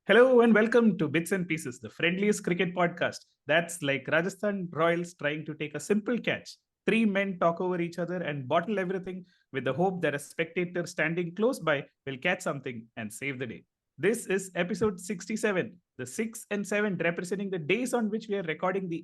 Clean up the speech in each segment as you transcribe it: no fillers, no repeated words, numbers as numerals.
Hello and welcome to Bits and Pieces, the friendliest cricket podcast. That's like Rajasthan Royals trying to take a simple catch. Three men talk over each other and bottle everything with the hope that a spectator standing close by will catch something and save the day. This is episode 67, the 6 and 7 representing the days on which we are recording the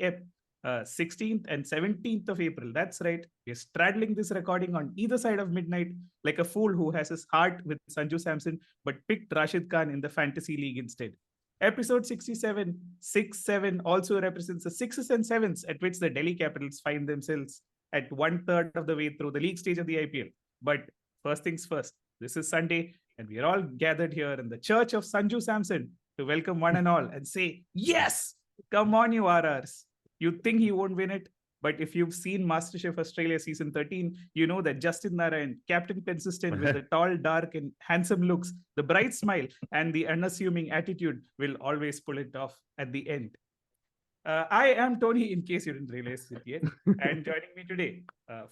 16th and 17th of April. That's right. We're straddling this recording on either side of midnight like a fool who has his heart with Sanju Samson but picked Rashid Khan in the fantasy league instead. Episode 67, 6 7 also represents the sixes and sevens at which the Delhi Capitals find themselves at one third of the way through the league stage of the IPL. But first things first, this is Sunday, and we are all gathered here in the church of Sanju Samson to welcome one and all and say, yes, come on, you RRs. You think he won't win it, but if you've seen MasterChef Australia season 13, you know that Justin Narayan, Captain Consistent with the tall, dark, and handsome looks, the bright smile, and the unassuming attitude will always pull it off at the end. I am Tony, in case you didn't realize it yet, and joining me today.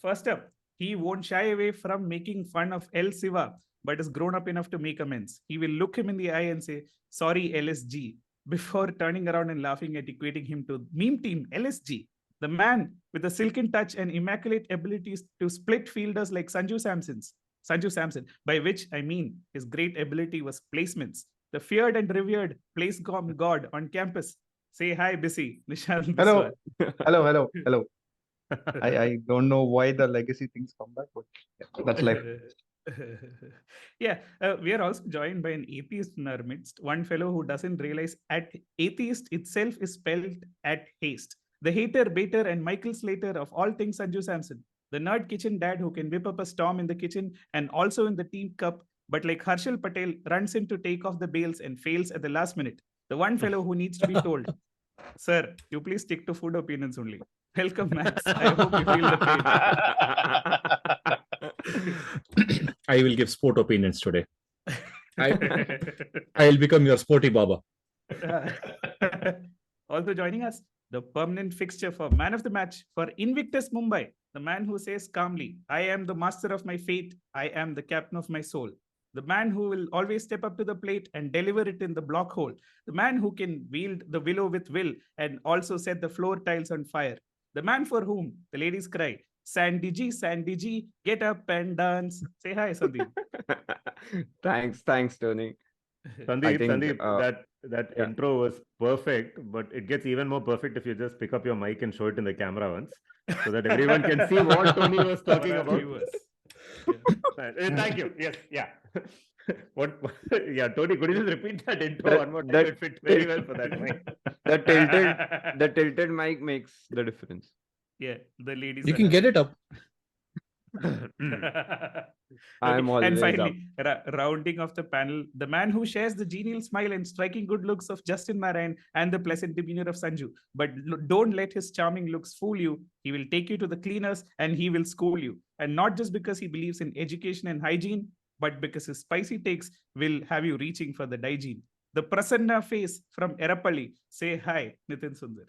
First up, he won't shy away from making fun of El Siva, but is grown up enough to make amends. He will look him in the eye and say, sorry, LSG, before turning around and laughing at equating him to meme team LSG. The man with the silken touch and immaculate abilities to split fielders like Sanju Samson, by which I mean his great ability was placements. The feared and revered place god on campus. Say hi, Bissy. Nishant Hello, Biswal. hello. I don't know why the legacy things come back, but yeah, that's life. We are also joined by an atheist in our midst, one fellow who doesn't realize at atheist itself is spelled at haste. The hater, baiter, and Michael Slater of all things Sanju Samson. The nerd kitchen dad who can whip up a storm in the kitchen and also in the team cup, but like Harshal Patel, runs in to take off the bails and fails at the last minute. The one fellow who needs to be told, sir, you please stick to food opinions only. Welcome, Max. I hope you feel the pain. I will give sport opinions today. I'll become your sporty Baba. Also joining us, the permanent fixture for man of the match for Invictus Mumbai, the man who says calmly, I am the master of my fate, I am the captain of my soul. The man who will always step up to the plate and deliver it in the block hole. The man who can wield the willow with will and also set the floor tiles on fire. The man for whom the ladies cry, Sandy G, get up and dance. Say hi, Sandeep. Thanks, Tony. Sandeep, that intro was perfect, but it gets even more perfect if you just pick up your mic and show it in the camera once, so that everyone can see what Tony was talking about. Thank you. Yes, yeah. Yeah, Tony, could you just repeat that intro one more time? It fit very well for that mic. The tilted mic makes the difference. Yeah, the ladies. You can get it up. I'm always and finally, rounding off the panel, the man who shares the genial smile and striking good looks of Justin Narayan and the pleasant demeanor of Sanju. But don't let his charming looks fool you. He will take you to the cleaners and he will school you. And not just because he believes in education and hygiene, but because his spicy takes will have you reaching for the hygiene. The Prasanna face from Erapalli. Say hi, Nitin Sundar.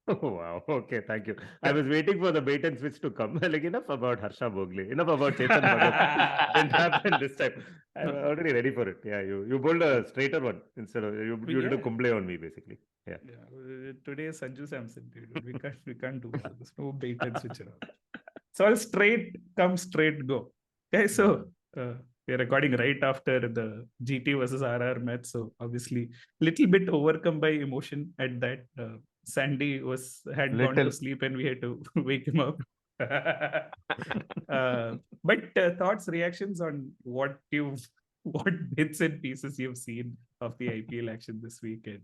Oh, wow. Okay, thank you. I was waiting for the bait and switch to come. Like, enough about Harsha Bhogle, enough about Chetan Bhagat. Didn't happen this time. I'm already ready for it. Yeah, you pulled a straighter one instead of you did a kumble on me, basically. Yeah. Today is Sanju Samson, dude. We can't do that. There's no bait and switch around. So all straight come, straight go. Okay, so we're recording right after the GT versus RR match. So obviously, little bit overcome by emotion at that. Sandy had gone to sleep and we had to wake him up. But thoughts, reactions on what bits and pieces you've seen of the IPL action this week, and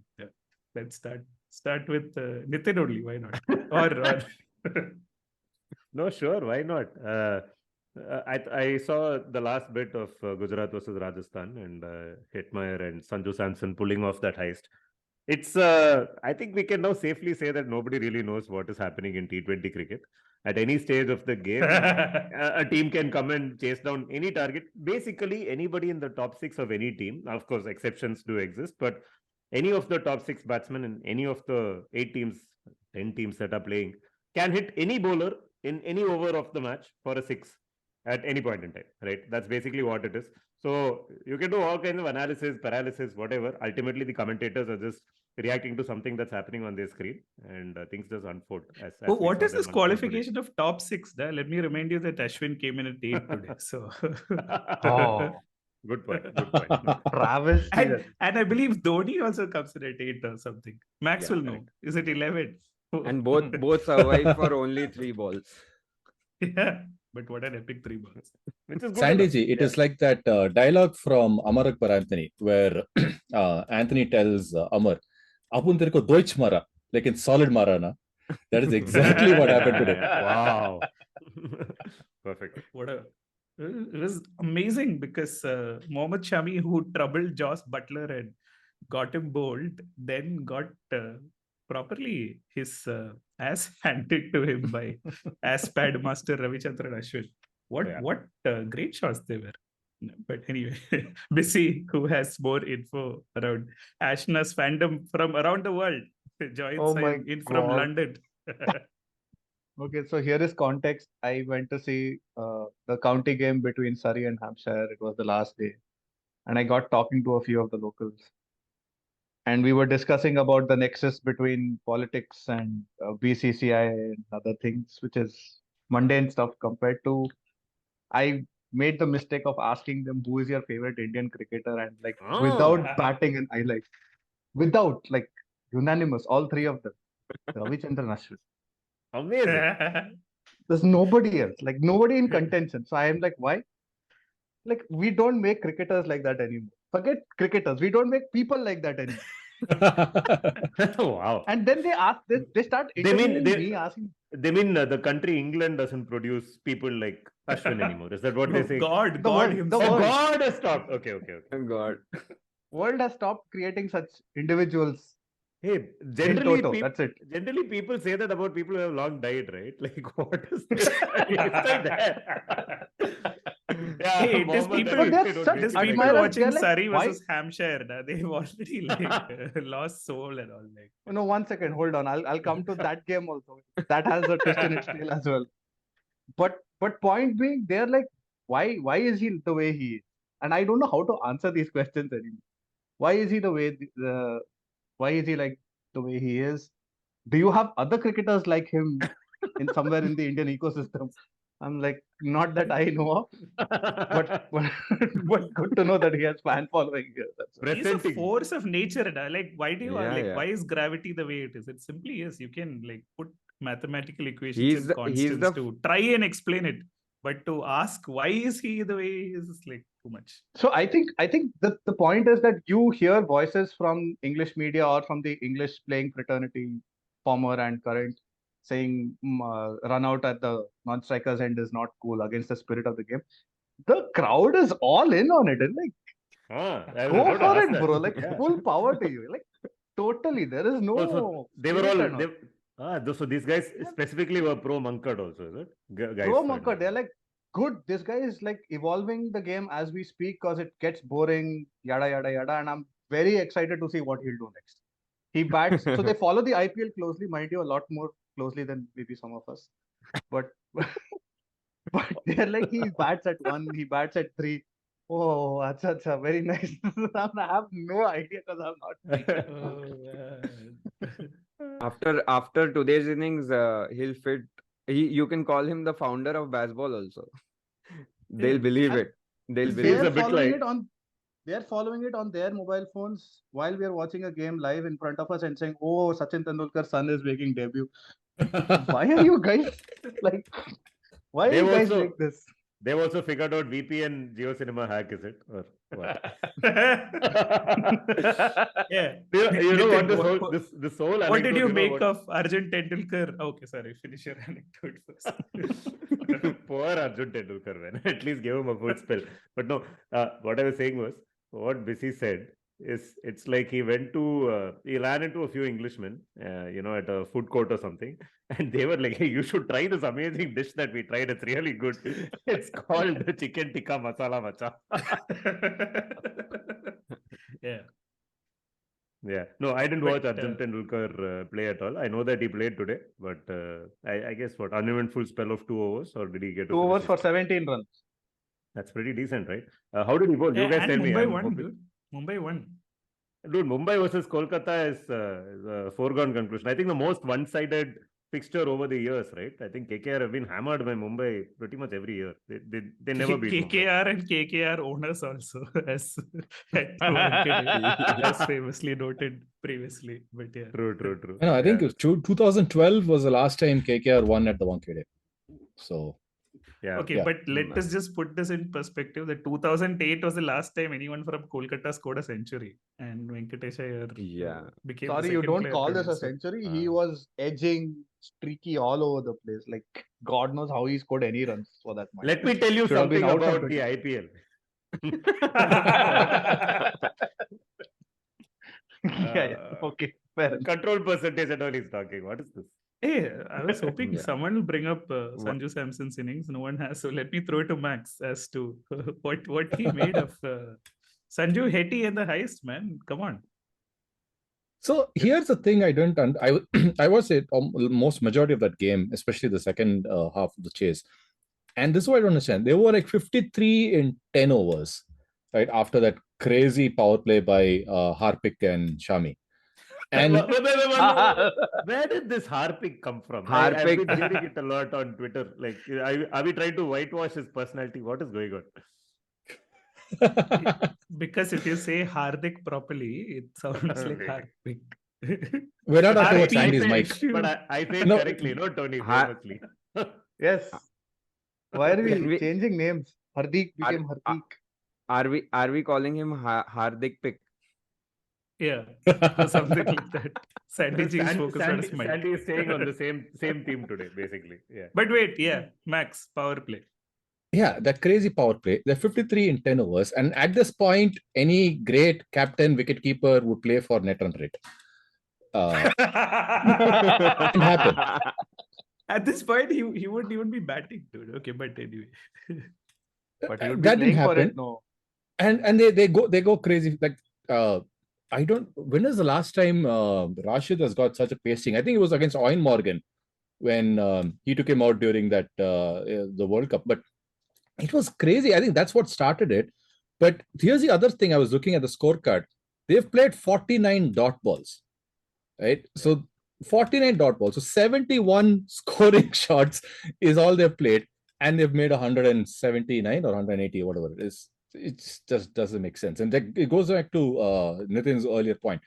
let's start with Nitin only. Why not? Or no, sure, why not? I saw the last bit of Gujarat versus Rajasthan and Hetmeyer and Sanju Samson pulling off that heist. It's, I think we can now safely say that nobody really knows what is happening in T20 cricket. At any stage of the game, a team can come and chase down any target. Basically, anybody in the top six of any team, of course, exceptions do exist, but any of the top six batsmen in any of the 8 teams, 10 teams that are playing can hit any bowler in any over of the match for a 6 at any point in time, right? That's basically what it is. So you can do all kinds of analysis, paralysis, whatever. Ultimately, the commentators are just reacting to something that's happening on their screen, and things just unfold as Oh, we what saw is them this unfold today. qualification of top 6? Let me remind you that Ashwin came in at 8 today. So Oh, Good point. Good point. travesty. and I believe Dhoni also comes in at 8 or something. Max Yeah, will know. Is it 11? And both survived for only 3 balls. Yeah, but what an epic 3 balls. Which is good Sandy enough. ji, it Yeah. is like that dialogue from Amar Akbar Anthony, where Anthony tells Amar, "Apun tere ko Deutsch mara, lekin solid mara na." That is exactly what happened today. Wow. Perfect. It was amazing because Mohammad Shami, who troubled Joss Butler and got him bowled, then got properly his ass handed to him by ass pad master Ravichandran Ashwin. What great shots they were. But anyway, Bissy, who has more info around Ashna's fandom from around the world, joins Oh my in from God. London. Okay, so here is context. I went to see the county game between Surrey and Hampshire. It was the last day, and I got talking to a few of the locals, and we were discussing about the nexus between politics and BCCI and other things, which is mundane stuff compared to. I made the mistake of asking them who is your favorite Indian cricketer, and like without batting an eyelid, without like unanimous, all three of them, Ravichandran Ashwin. Amazing. There's nobody else, like nobody in contention. So I am like, why? Like, we don't make cricketers like that anymore. Forget cricketers. We don't make people like that anymore. Wow. And then they ask this, they start interviewing me, asking. They mean the country England doesn't produce people like Ashwin anymore. Is that what they say? God world, himself. the Oh, world. God has stopped. Okay. God. World has stopped creating such individuals. Hey, In generally, toto, that's it. generally people say that about people who have long died, right? Like, what is this? It's still there. Yeah, Hey, it is Mohammed people, Ali, But they're they don't such make it people like admirers. that. watching They're like, Surrey why? versus Hampshire. They've already like lost soul and all. Like, No, 1 second, hold on. I'll come to that game also. That has a twist in its tail as well. But point being, they're like, why is he the way he is? And I don't know how to answer these questions anymore. Why is he the way why is he like the way he is? Do you have other cricketers like him in somewhere in the Indian ecosystem? I'm like, not that I know of, but good to know that he has fan following here. That's all. he's a Presenting. force of nature. Like, why do you Yeah. why is gravity the way it is? It simply is. You can like put mathematical equations He's and the- constants to try and explain it. But to ask why is he the way he is like too much. So I think the point is that you hear voices from English media or from the English playing fraternity, former and current, saying run out at the non-strikers end is not cool, against the spirit of the game. The crowd is all in on it, and like, I was go about to for ask it, that. bro. Like, Yeah. full power to you. Like, totally, there is no. So they were spirit all. and So these guys specifically were pro Mankad also, is it? Guys, Pro Mankad, they're like, good. This guy is like evolving the game as we speak because it gets boring, yada yada yada. And I'm very excited to see what he'll do next. He bats, so they follow the IPL closely, mind you, a lot more closely than maybe some of us. But but they're like, he bats at 1, he bats at 3. Oh, acha, very nice. I have no idea because I'm not. After today's innings, he'll fit. You can call him the founder of baseball also. They'll believe And it. They'll Feels believe a it. bit like- They're following it on their mobile phones while we are watching a game live in front of us and saying, "Oh, Sachin Tendulkar's son is making debut." Why are you guys like? Why are They've you guys also- like this? They've also figured out VPN Geo Cinema hack, is it? Or what? Yeah. You know Nitin, what this whole what did anecdote, you know make what- of Arjun Tendulkar? Okay, sorry, finish your anecdote first. Poor Arjun Tendulkar, man. At least give him a full spell. But no, what I was saying was, what Bissy said is, it's like he went to, he ran into a few Englishmen, at a food court or something. And they were like, hey, you should try this amazing dish that we tried. It's really good. It's called the chicken tikka masala macha. Yeah. Yeah. No, I didn't But, watch Arjun Tendulkar play at all. I know that he played today, but I guess uneventful spell of 2 overs, or did he get 2 overs for 17 runs. That's pretty decent, right? How did he bowl? You guys And tell me. Mumbai I'm won, hoping- dude. Mumbai won. Dude, Mumbai versus Kolkata is a foregone conclusion. I think the most one-sided fixture over the years, right? I think KKR have been hammered by Mumbai pretty much every year. They never beat Mumbai. KKR and KKR owners also, as as famously noted previously. But yeah. True. No, I think Yeah. it was 2012 was the last time KKR won at the Wankhede. So Yeah. Okay, Yeah. but let us just put this in perspective. That 2008 was the last time anyone from Kolkata scored a century, and Venkatesh Iyer Yeah. became the Sorry, you second don't player call to this do a so. century. He was edging, streaky all over the place. Like, God knows how he scored any runs for that match. Let me tell you Should have been something out from about the 20. IPL. Yeah. Okay, fair enough. Control percentage and all he's talking. What is this? Hey, I was hoping Yeah. someone will bring up Sanju Samson's innings. No one has, so let me throw it to Max as to what he made of Sanju Hetty and the heist. Man, come on. So here's the thing I don't I was at most majority of that game, especially the second half of the chase. And this is what I don't understand. They were like 53 in 10 overs, right? After that crazy power play by Harpik and Shami. And Wait. Where did this Harpik come from? I've Harpik. been hearing it a lot on Twitter. Like, are we trying to whitewash his personality? What is going on? Because if you say Hardik properly, it sounds like Hardik. we're not talking about Harpik. Sandy's mic. But I say it No. correctly, not Tony, Har- famously. Yes. Why are Can we we- changing names? Hardik became Hardik. Are we calling him Hardik Pick? Yeah, or something like that. Sandy G is focused on his mic. Sandy is staying on the same team today, basically. Yeah. But wait, yeah, Max, power play. Yeah, that crazy power play. They're 53 in 10 overs. And at this point, any great captain, wicketkeeper would play for net run rate. Didn't happen. At this point, he wouldn't even be batting, dude. Okay, but anyway. But he would be That didn't playing for happen. it. No. And they go crazy. Like I don't. When is the last time Rashid has got such a pasting? I think it was against Owen Morgan when he took him out during that the World Cup. But it was crazy. I think that's what started it. But here's the other thing. I was looking at the scorecard. They've played 49 dot balls, right? So 49 dot balls. So 71 scoring shots is all they've played, and they've made 179 or 180, whatever it is. It just doesn't make sense. And it goes back to Nitin's earlier point.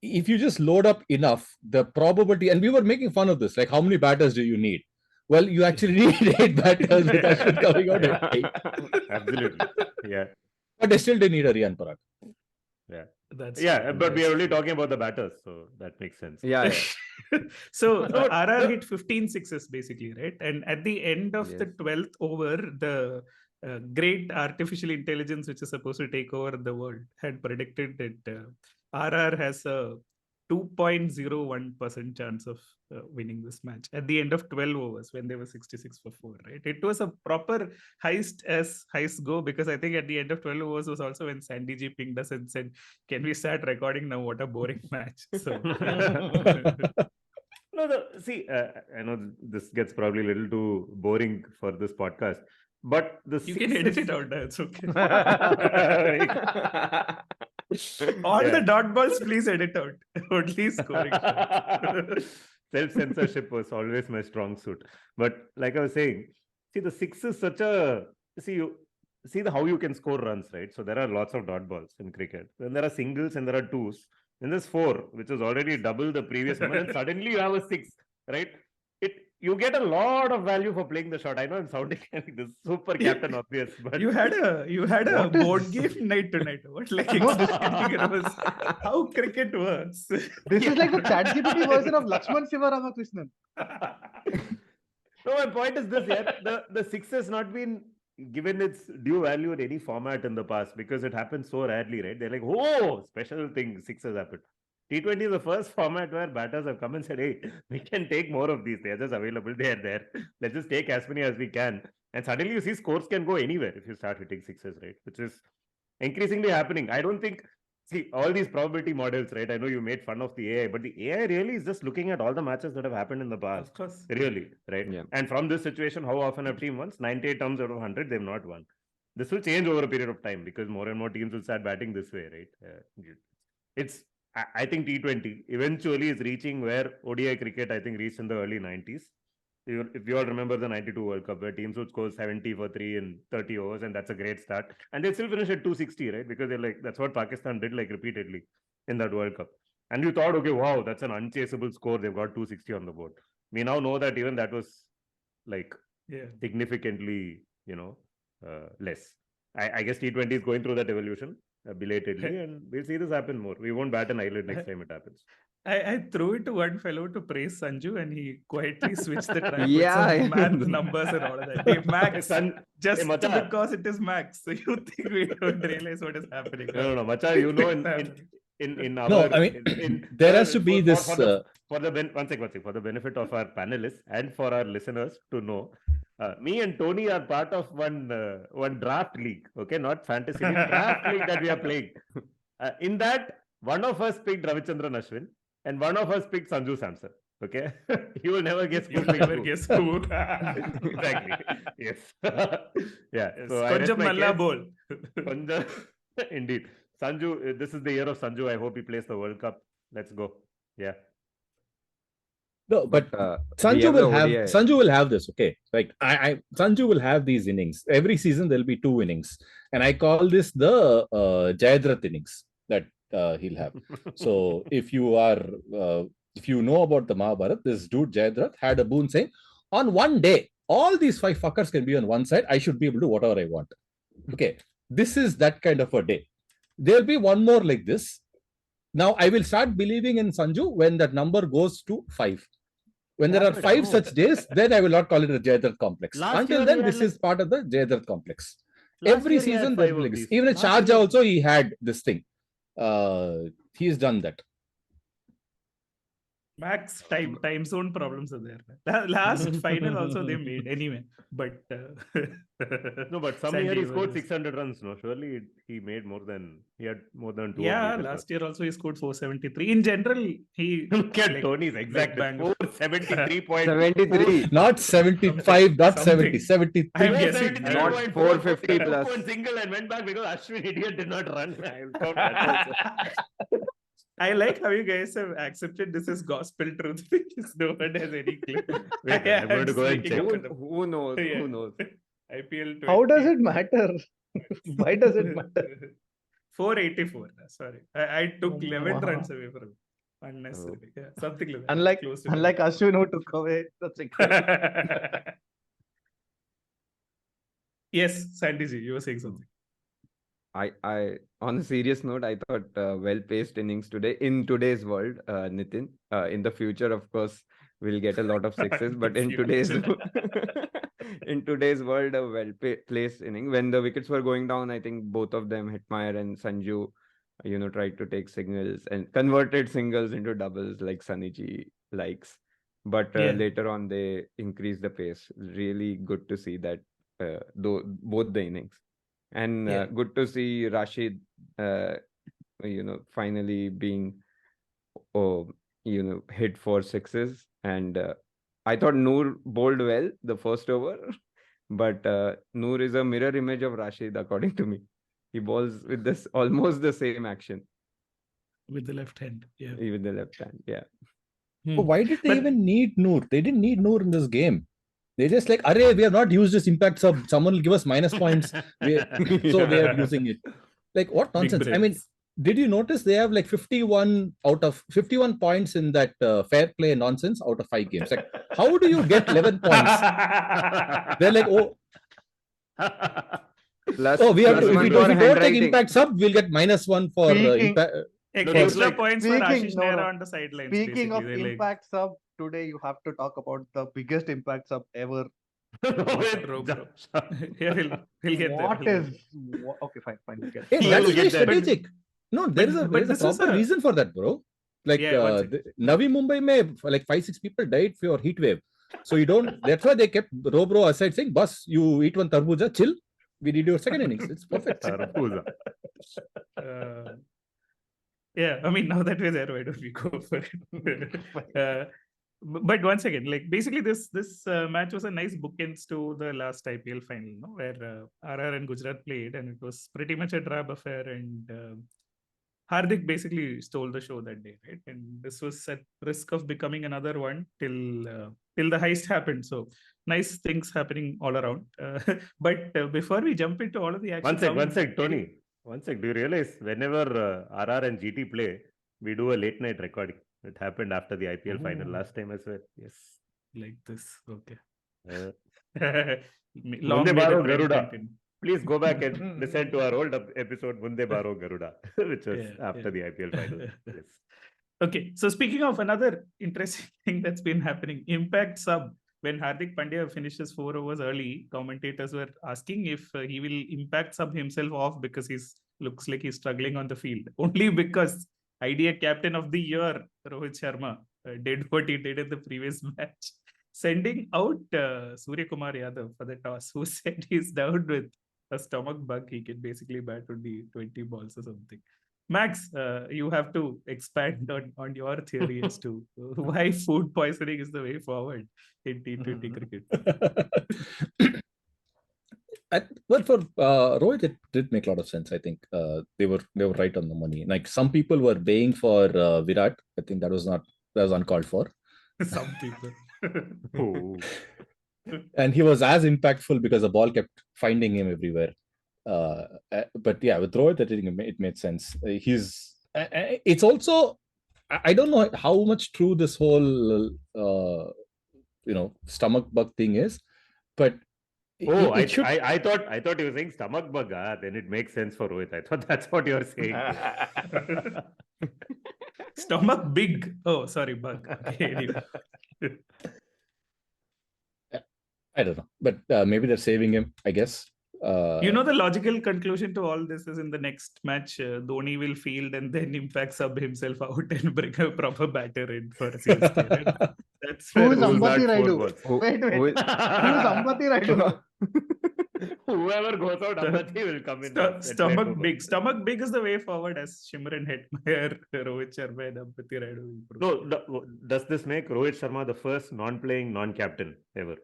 If you just load up enough, the probability, and we were making fun of this, like how many batters do you need? Well, you actually need 8 batters with Ashwin coming out at 8. Absolutely. Yeah. But they still didn't need a Riyan Parag. That's Yeah, true. but we are That's only true. talking about the batters, so that makes sense. Yeah. So RR hit 15 sixes basically, right? And at the end of the Yes. 12th over, the great artificial intelligence, which is supposed to take over the world, had predicted that RR has a 2.01% chance of winning this match at the end of 12 overs when they were 66 for 4, right? It was a proper heist as heists go, because I think at the end of 12 overs was also when Sandy G pinged us and said, "Can we start recording now? What a boring match." So See, I know this gets probably a little too boring for this podcast, but the you can edit it out. It's okay. All Yeah. the dot balls, please edit out. Only scoring. shots. Self-censorship was always my strong suit. But like I was saying, see, the six is such a how you can score runs, right? So there are lots of dot balls in cricket. Then there are singles and there are twos. Then there's 4, which is already double the previous number. And suddenly you have a 6, right? You get a lot of value for playing the shot. I know I'm sounding like this super captain obvious, but You had a What is board this? game night tonight. What, like No, this- explaining it was how cricket works. This is like the ChatGPT version of Lakshman Siva Ramakrishnan. No, my point is this: the 6 has not been given its due value in any format in the past because it happens so rarely, right? They're like, oh, special thing, 6 has happened. T20 is the first format where batters have come and said, hey, we can take more of these. They're just available. They're there. Let's just take as many as we can. And suddenly you see scores can go anywhere if you start hitting 6s, right? Which is increasingly happening. I don't think See, all these probability models, right? I know you made fun of the AI, but the AI really is just looking at all the matches that have happened in the past. Of course. Really, right? Yeah. And from this situation, how often a team won? 98 times out of 100, they've not won. This will change over a period of time because more and more teams will start batting this way, right? It's, I think T20 eventually is reaching where ODI cricket, I think, reached in the early 90s. If you all remember the 92 World Cup, where teams would score 70 for 3 in 30 overs, and that's a great start. And they still finish at 260, right? Because they're like, that's what Pakistan did like repeatedly in that World Cup. And you thought, okay, wow, that's an unchaseable score. They've got 260 on the board. We now know that even that was like significantly, less. I guess T20 is going through that evolution belatedly, and we'll see this happen more. We won't bat an eyelid next time it happens. I threw it to one fellow to praise Sanju, and he quietly switched the track Yeah, with some math numbers and all of that. Hey, Max, just Macha. because it is Max, so you think we don't realize what is happening? No, Macha, in our... No, I mean, there has to be this... For the benefit of our panelists and for our listeners to know, me and Tony are part of one draft league, okay? Not fantasy league, draft league that we are playing. In that, one of us picked Ravichandran Ashwin and one of us picked Sanju Samson, okay? You will never guess who. Exactly. Yes. Yeah. So Konjam Malla bol. Indeed. Sanju, this is the year of Sanju. I hope he plays the World Cup. Let's go. Yeah. No, but Sanju will have this. Okay, like Sanju will have these innings every season. There'll be 2 innings, and I call this the Jayadrat innings that he'll have. So if you know about the Mahabharat, this dude Jayadrat had a boon saying, on one day, all these 5 fuckers can be on one side. I should be able to do whatever I want. Okay, this is that kind of a day. There'll be one more like this. Now I will start believing in Sanju when that number goes to 5. When there are 5 such days, then I will not call it a Jayadrat complex. Until then, this is part of the Jayadrat complex. Every season, there will be. Even at Sharjah also, he had this thing. He's done that. Max time zone problems are there. Last final also they made anyway. But no, but some year he scored 600 runs. No, surely he had more than 200. Yeah, last year also he scored 473. In general, he look at Tony's exact 473 points. 73, not 75, not 70, 73. I'm guessing not 450 plus. Single and went back because Ashwin idiot did not run. I like how you guys have accepted this is gospel truth because no one has any clue. Wait, I'm going to go and check. Who knows? Yeah. Who knows? IPL 20. How does it matter? Why does it matter? 484. Sorry. I took 11 runs away from it. Unnecessarily. Yeah, something like that. Unlike Ashwin who took away the 6. Yes, Sandy ji, you were saying something. I on a serious note, I thought well-paced innings today in today's world, Nitin. In the future, of course, we'll get a lot of sixes, but in today's in today's world, a well-placed inning. When the wickets were going down, I think both of them, Hetmeyer and Sanju, tried to take singles and converted singles into doubles like Sunny likes. But later on, they increased the pace. Really good to see that both the innings. And good to see Rashid, finally being, hit for sixes. And I thought Noor bowled well the first over, but Noor is a mirror image of Rashid, according to me. He bowls with this almost the same action. With the left hand, yeah. With the left hand, yeah. So why did they even need Noor? They didn't need Noor in this game. They just like, array, we have not used this impact sub. Someone will give us minus points. So we are using it. Like, what nonsense? I mean, did you notice they have like 51 points in that fair play nonsense out of 5 games? Like, how do you get 11 points? They're like, we have to, if we don't take impact sub, we'll get -1 for impact. Extra points for Ashish Nehra on the sidelines. Speaking of impact sub, today you have to talk about the biggest impact sub ever. He'll get there. Okay, fine. We'll get hey, that's very strategic. No, there is a proper reason for that, bro. Like Navi Mumbai mein like 5-6 people died for heat wave. So you don't. That's why they kept Robro aside saying, "Bus, you eat one tarbuja, chill. We did your second innings. It's perfect." Yeah, I mean, now that we're there, why don't we go for it? But once again, like basically this match was a nice bookends to the last IPL final, no? Where RR and Gujarat played, and it was pretty much a drab affair, and Hardik basically stole the show that day, right? And this was at risk of becoming another one till the heist happened. So nice things happening all around. But before we jump into all of the action, One sec, Tony. One sec. Do you realize whenever RR and GT play, we do a late night recording? It happened after the IPL final last time as well. Yes. Like this. Okay. Long Munde may the Baro trend Garuda. continue. Please go back and listen to our old episode Munde Baro Garuda, which was after the IPL final. Yes. Okay, so speaking of another interesting thing that's been happening, Impact sub. When Hardik Pandya finishes 4 overs early, commentators were asking if he will Impact sub himself off because he's looks like he's struggling on the field. Only because IDA captain of the year, Rohit Sharma, did what he did in the previous match, sending out Surya Kumar Yadav for the toss, who said he's down with a stomach bug. He can basically bat only 20 balls or something. Max, you have to expand on your theory as to why food poisoning is the way forward in T20 cricket. Well, for Rohit, it did make a lot of sense. I think they were right on the money. Like some people were baying for Virat. I think that was uncalled for. Some people. And he was as impactful because the ball kept finding him everywhere. But yeah, with Rohit, I think it made sense. It's also, I don't know how much true this whole stomach bug thing is, but I thought you were saying stomach bug. Then it makes sense for Rohit. I thought that's what you were saying. Stomach big. Oh, sorry, bug. Okay, anyway. I don't know, but maybe they're saving him, I guess. The logical conclusion to all this is in the next match, Dhoni will field and then Impact sub himself out and bring a proper batter in for CSK. Right? That's Who is where- Ambati Raidu? Wait. Who is Ambati Raidu? Whoever goes out, Ambati will come in. Stomach big is the way forward as Shimran Hetmeyer, Rohit Sharma and Ambati Raidu. No, does this make Rohit Sharma the first non-playing non-captain ever?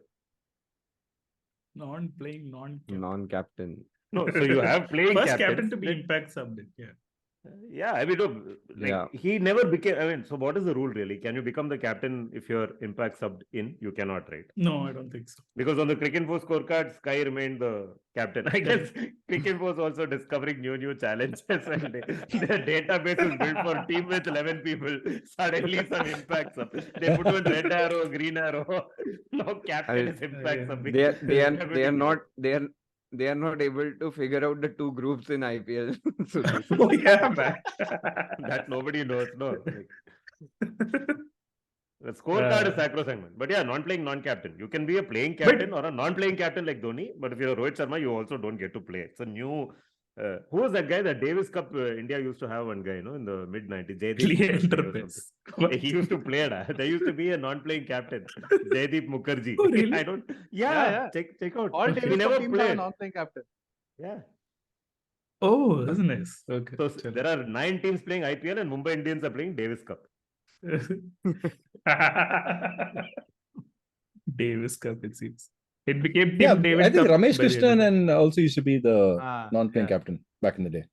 Non-playing, Non-captain. No, so you have playing first captains. captain to be Impact subbed. Yeah. Yeah, I mean, he never became. I mean, so what is the rule really? Can you become the captain if you're Impact subbed in? You cannot, right? No, I don't think so. Because on the Cricket scorecard, Sky remained the captain. I guess Cricket was also discovering new challenges, and their database is built for a team with 11 people. Suddenly, some Impact sub. They put one red arrow, green arrow. No captain is Impact sub. They are not able to figure out the two groups in IPL. Oh yeah, man. That nobody knows. No. The scorecard is sacrosanct. But yeah, non-playing non-captain. You can be a playing captain or a non-playing captain like Dhoni. But if you're Rohit Sharma, you also don't get to play. It's a new. Who was that guy? The Davis Cup India used to have one guy, in the mid-90s. Jaydeep. He used to play. There used to be a non-playing captain, Jaydeep Mukherjee. Oh, really? I don't. Yeah. Check out. All He Davis never Cup teams have a played. non-playing captain. Yeah. Oh, that's nice. Okay. So there are 9 teams playing IPL and Mumbai Indians are playing Davis Cup. Davis Cup, it seems. It became Team Yeah, Davis I think Cup Ramesh by the end Krishnan of it. and also used to be the non-playing yeah. captain back in the day.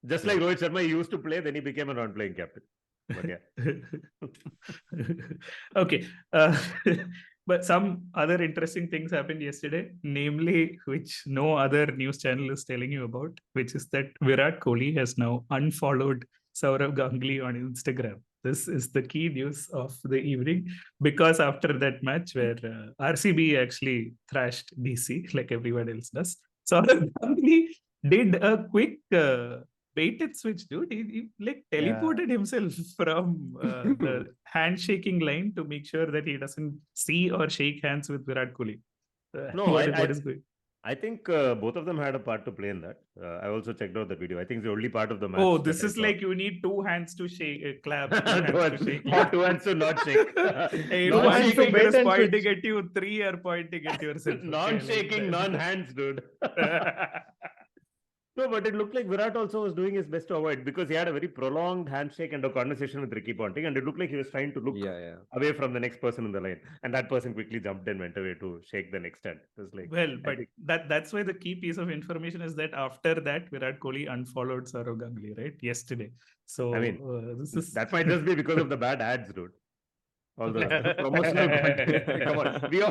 Just like Rohit Sharma, he used to play, then he became a non-playing captain. But yeah. Okay. But some other interesting things happened yesterday, namely, which no other news channel is telling you about, which is that Virat Kohli has now unfollowed Saurav Ganguly on Instagram. This is the key news of the evening, because after that match where RCB actually thrashed DC like everyone else does, Saurav Ganguly did a quick bait and switch, dude. He like teleported himself from the handshaking line to make sure that he doesn't see or shake hands with Virat Kohli. No, what is going? I think both of them had a part to play in that. I also checked out the video. I think it's the only part of the match. Oh, this is like you need 2 hands to shake, clap. 2 hands to shake. Or 2 hands to not shake. 2 hands fingers pointing at you, 3 are pointing at yourself. Non-shaking, non-hands, dude. No, but it looked like Virat also was doing his best to avoid, because he had a very prolonged handshake and a conversation with Ricky Ponting, and it looked like he was trying to look Yeah. away from the next person in the line, and that person quickly jumped and went away to shake the next hand. It was like, Well, I but think- that's why the key piece of information is that after that, Virat Kohli unfollowed Saurav Ganguly, right? Yesterday. So I mean, this is that might just be because of the bad ads, dude. All the promotional content. Come on, we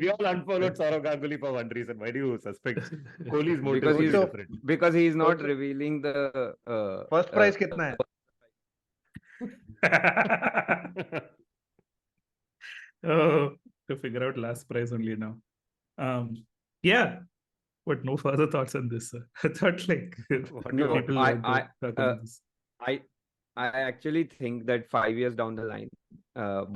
all unfollowed Saurav Ganguly for one reason. Why do you suspect Kohli's motive Because would be he's- different? Because he's not Also- revealing the First prize kitna hai? oh, to figure out last prize only now. Yeah. But no further thoughts on this, sir. I thought like No, people I- want to I- talk about this. I actually think that 5 years down the line,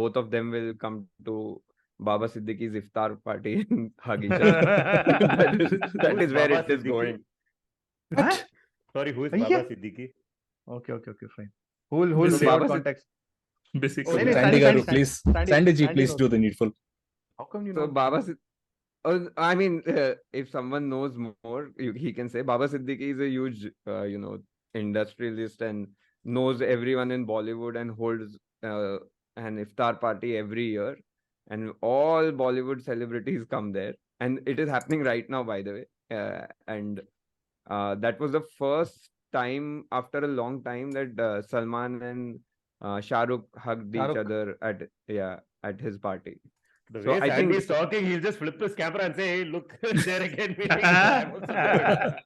both of them will come to Baba Siddiqui's iftar party and hug each other. that Who is where Baba it is Siddiqui? going. What? Sorry, who is Yeah. Baba Siddiqui? Okay, fine. Who'll This say Baba out Sid- context? Basically. Oh, Sandy Sandy, Garu, please. Sandy, Sandy ji, Sandy please knows. do the needful. How come you So know? Baba Sid- I mean, if someone knows more, he can say Baba Siddiqui is a huge, industrialist and knows everyone in Bollywood and holds an iftar party every year, and all Bollywood celebrities come there, and it is happening right now, by the way. And that was the first time after a long time that Salman and Shah Rukh hugged Shah each Rukh. other at his party. The So way I think- Sandy's talking, he'll just flip his camera and say, "Hey, look, there again." I'm also doing it.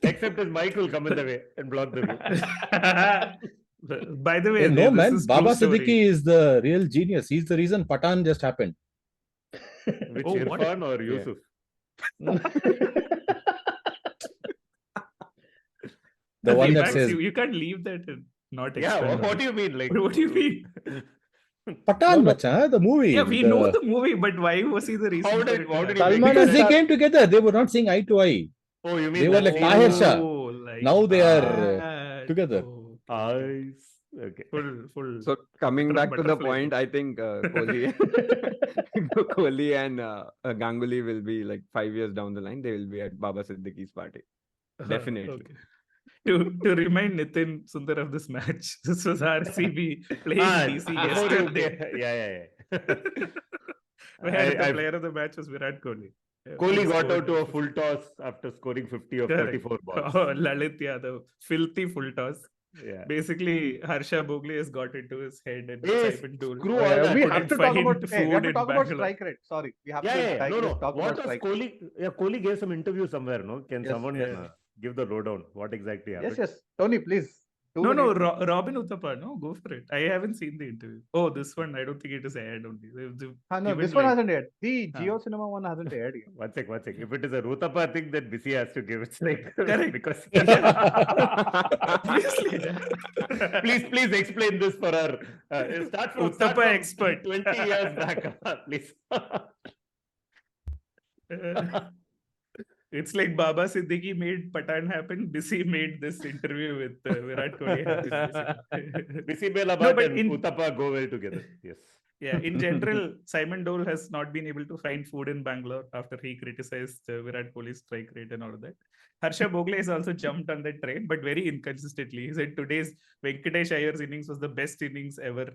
Except his mic will come in the way and block the view. By the way, Hey, no, this man. is Baba true story. Siddiqui is the real genius. He's the reason Patan just happened. Which Oh, what? Irfan or Yeah. Yusuf? The one that Max, says you can't leave that and not Yeah, expand on what it. do you mean? Like, What do you mean? Patan, No. macha, the movie. Yeah, we know the movie, but why was he the reason? How for did- it to how did he happen? make Because it? they came together. They were not seeing eye to eye. Oh, you mean They were that like scene? Tahir Shah. like Now they are that. together. Oh, Eyes. Okay. full. So coming Butterfly back to the effect. point, I think Kohli and Ganguly will be like 5 years down the line. They will be at Baba Siddiqui's party. Definitely. Okay. To remind Nitin Sundar of this match, this was RCB playing DC before you- yesterday. Yeah. Where the I- player of the match was Virat Kohli. Kohli He got scored out to a like full toss after scoring 50 of Correct. 34 balls. Oh, Lalit Yadav, filthy full toss. Yeah. Basically, Harsha Bhogle has got into his head and Hey, Simon Tool. screw Oh, all yeah, that. we couldn't have to talk find about. Hey, we have food to in talk about Bangalore. strike rate. Sorry, we have Yeah, to. yeah. No. Talk What about was strike. Kohli? Yeah, Kohli gave some interview somewhere, no? Can Yes, someone yes. give the lowdown? What exactly happened? Yes. Tony, please. No, Robin Uthappa, no, go for it. I haven't seen the interview. Oh, this one, I don't think it is aired only. They've No, given, this one like- hasn't aired. The Geo Cinema one hasn't aired yet. One sec. If it is a Rutapa thing that BC has to give, it's like Correct. because Obviously. please explain this for our start from Uttapa expert. 20 years back, please. It's like Baba Siddiqui made Patan happen. Bisi made this interview with Virat Kohli happen. BC Belabat No, but and in- Uttapa go well together. Yes. Yeah, in general, Simon Dole has not been able to find food in Bangalore after he criticized Virat Kohli's strike rate and all of that. Harsha Bhogle has also jumped on that train, but very inconsistently. He said today's Venkatesh Iyer's innings was the best innings ever,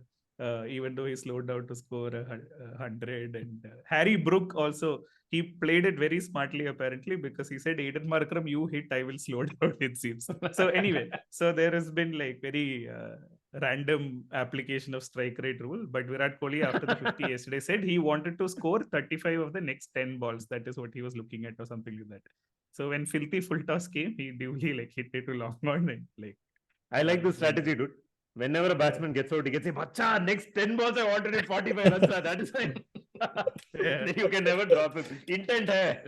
even though he slowed down to score 100. And Harry Brook also, he played it very smartly apparently, because he said, Aiden Markram, you hit, I will slow down, it seems. So anyway, so there has been like very random application of strike rate rule, but Virat Kohli after the 50 yesterday said he wanted to score 35 of the next 10 balls. That is what he was looking at or something like that. So when filthy full toss came, he duly like hit it to long on and like. I like this strategy, dude. Whenever a batsman gets out, he can say, "Bacha, next 10 balls I wanted it 45 runs." That is fine. Then you can never drop it. Intent hai.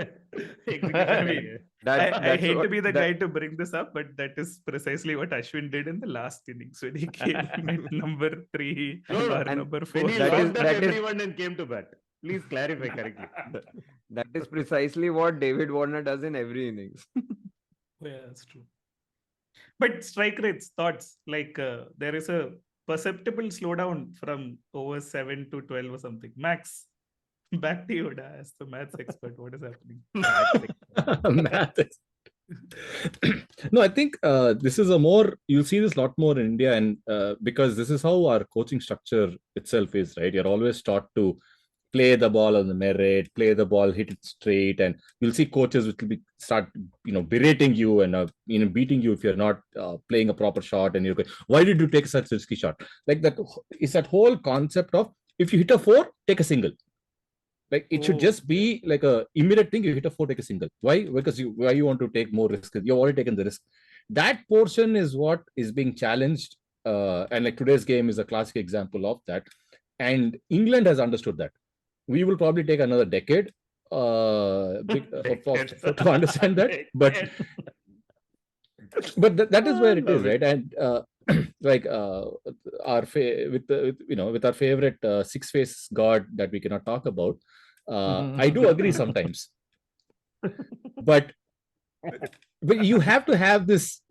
I mean, That's I hate to what- be the that- guy to bring this up, but that is precisely what Ashwin did in the last innings when he came at number 3 No, or and number 4. When he That is- locked up that is- everyone and came to bat. Please clarify correctly. That is precisely what David Warner does in every innings. Yeah, that's true. But strike rates, thoughts, like there is a perceptible slowdown from over 7 to 12 or something. Max, back to you as the maths expert. What is happening? Math is- No, I think this is a more, you'll see this a lot more in India, and because this is how our coaching structure itself is, right? You're always taught to play the ball on the merit, play the ball, hit it straight, and you'll see coaches which will be start, berating you and beating you if you're not playing a proper shot, and you're going, why did you take such a risky shot? Like that is that whole concept of, if you hit a 4, take a single. Like it should just be like a immediate thing. You hit a 4, take a single. Why? Because why you want to take more risk? You've already taken the risk. That portion is what is being challenged. And like today's game is a classic example of that. And England has understood that. We will probably take another decade to understand that. But that is where it is, right? And like with our favorite six-face god that we cannot talk about, I do agree sometimes, but you have to have this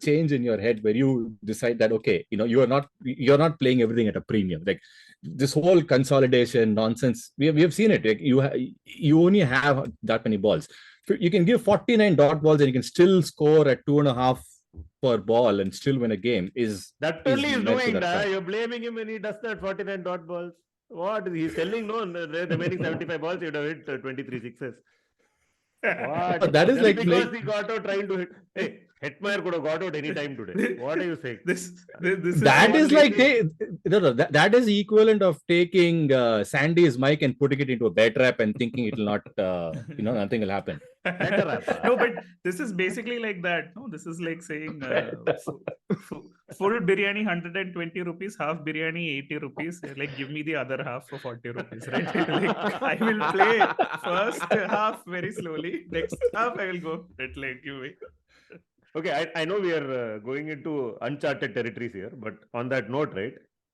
change in your head where you decide that, okay, you're not playing everything at a premium. Like this whole consolidation nonsense, we have seen it. Like you only have that many balls. You can give 49 dot balls and you can still score at 2.5 per ball and still win a game. That only is doing that. You're blaming him when he does that 49 dot balls. What? He's telling the remaining 75 balls, you'd have hit 23 sixes. What? That is like because he got out trying to hit. Hey, Hetmeyer could have got out any time today. What are you saying? That is equivalent of taking Sandy's mic and putting it into a bear trap and thinking it will not, nothing will happen. No, but this is basically like that. No, this is like saying full biryani 120 rupees, half biryani 80 rupees. Like, give me the other half for 40 rupees, right? Like, I will play first half very slowly. Next half I will go. Like, give me. Okay, I know we are going into uncharted territories here, but on that note, right?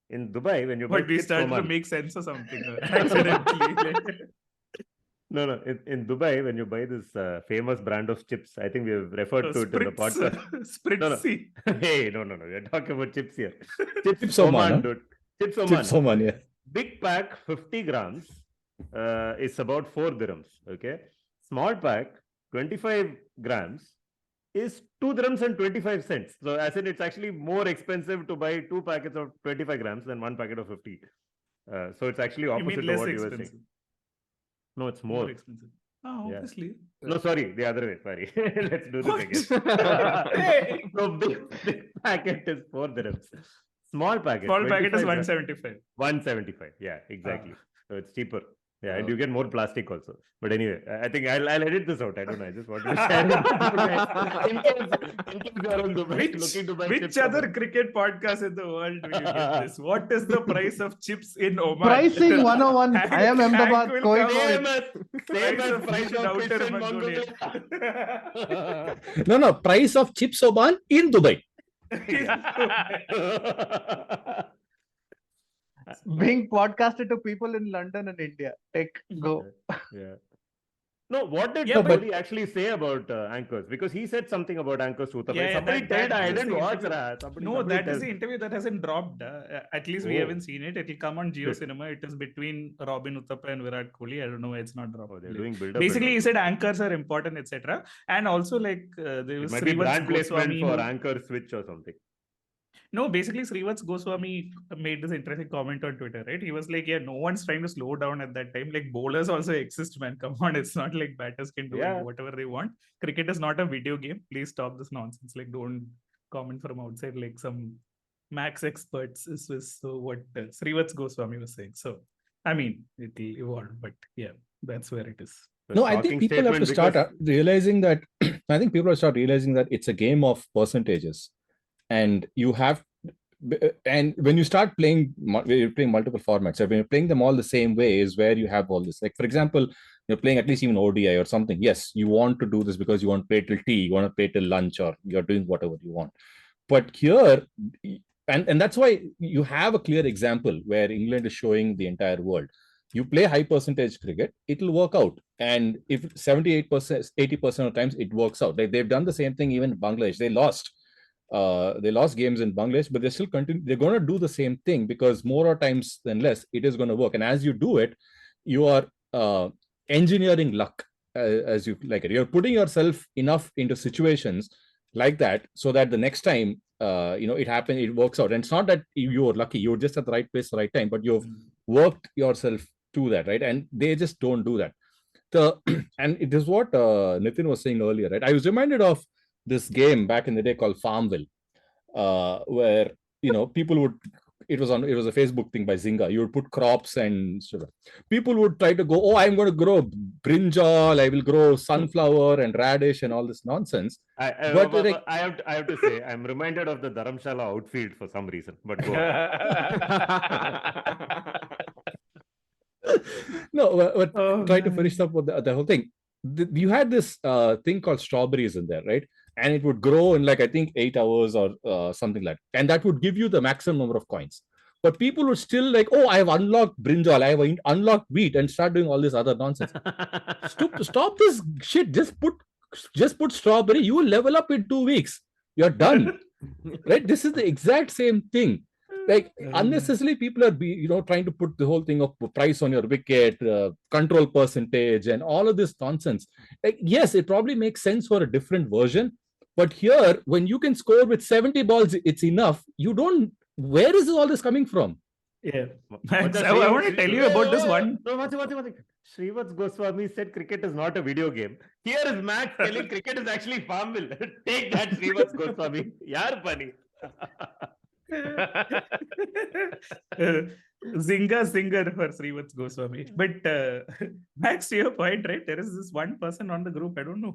In Dubai, when you but we started to make sense or something accidentally. No. In Dubai, when you buy this famous brand of chips, I think we have referred to it in the podcast. Spritzy. Hey, no. We are talking about chips here. Chips Oman, dude. Chips Oman, yeah. Big pack, 50 grams, is about 4 dirhams. Okay. Small pack, 25 grams, is 2 dirhams and 25 cents. So, as in, it's actually more expensive to buy 2 packets of 25 grams than 1 packet of 50. So, it's actually opposite of what you were saying. No, it's more expensive. Oh, obviously. Yeah. No, sorry, the other way. Sorry. Let's do this again. So big packet is 4 dirhams. Small packet is 175. 175. Yeah, exactly. So it's cheaper. Yeah, and you get more plastic also. But anyway, I think I'll edit this out. I don't know. I just want to share it. In case you're on looking to buy which other cricket podcast in the world will you get this? What is the price of chips in Oman? Pricing 101. I am Ahmedabad. Same as price of fish in Mongolia. No. Price of chips Oman in Dubai. Being podcasted to people in London and India. Go. Yeah. No, what did Kohli actually say about anchors? Because he said something about anchors. Somebody said, I didn't watch that. That is the interview that hasn't dropped. At least we haven't seen it. It will come on Jio Cinema. It is between Robin Uthappa and Virat Kohli. I don't know why it's not dropped. They're doing build-up. Basically, he said anchors are important, etc. And also, like, there was Srivatsa brand placement for anchor switch or something. No, basically, Srivatsa Goswami made this interesting comment on Twitter, right? He was like, yeah, no one's trying to slow down at that time. Like, bowlers also exist, man. Come on, it's not like batters can do whatever they want. Cricket is not a video game. Please stop this nonsense. Like, don't comment from outside like some max experts. This was what Srivatsa Goswami was saying. So, I mean, it will evolve, but yeah, that's where it is. No, I think people have to start realizing that. I think people have to start realizing that it's a game of percentages. And you have, and when you start playing, you're playing multiple formats. When you're playing them all the same way is where you have all this. Like, for example, you're playing at least even ODI or something. Yes, you want to do this because you want to play till tea, you want to play till lunch, or you're doing whatever you want. But here, and that's why you have a clear example where England is showing the entire world. You play high percentage cricket, it'll work out. And if 78%, 80% of times it works out. Like they've done the same thing even in Bangladesh. They lost games in Bangladesh, but they still continue. They're going to do the same thing because more times than less, it is going to work. And as you do it, you are engineering luck. as you like it. You're putting yourself enough into situations like that so that the next time, it happens, it works out. And it's not that you were lucky, you were just at the right place, the right time, but you've worked yourself to that, right? And they just don't do that. And it is what Nitin was saying earlier, right? I was reminded of this game back in the day called Farmville, where people would. It was a Facebook thing by Zynga. You would put crops and sort of, people would try to go, oh, I'm going to grow brinjal, I will grow sunflower and radish and all this nonsense. I have to say, I'm reminded of the Dharamshala outfield for some reason. But go on. No, but try to finish up with the whole thing. You had this thing called strawberries in there, right? And it would grow in I think 8 hours or something like that. And that would give you the maximum number of coins. But people would still oh, I have unlocked brinjal, I have unlocked wheat, and start doing all this other nonsense. Stop this shit. Just put strawberry. You will level up in 2 weeks. You're done. Right? This is the exact same thing. Unnecessarily, people are trying to put the whole thing of price on your wicket, control percentage, and all of this nonsense. Yes, it probably makes sense for a different version, but here, when you can score with 70 balls, it's enough. Where is all this coming from? Yeah, Max, I want to tell you about this one. No, one thing. Srivat Goswami said cricket is not a video game. Here is Max telling cricket is actually Farmville. Take that, Srivat Goswami. Yaar funny. Zynga singer for Srivat Goswami. But Max, to your point, right? There is this one person on the group, I don't know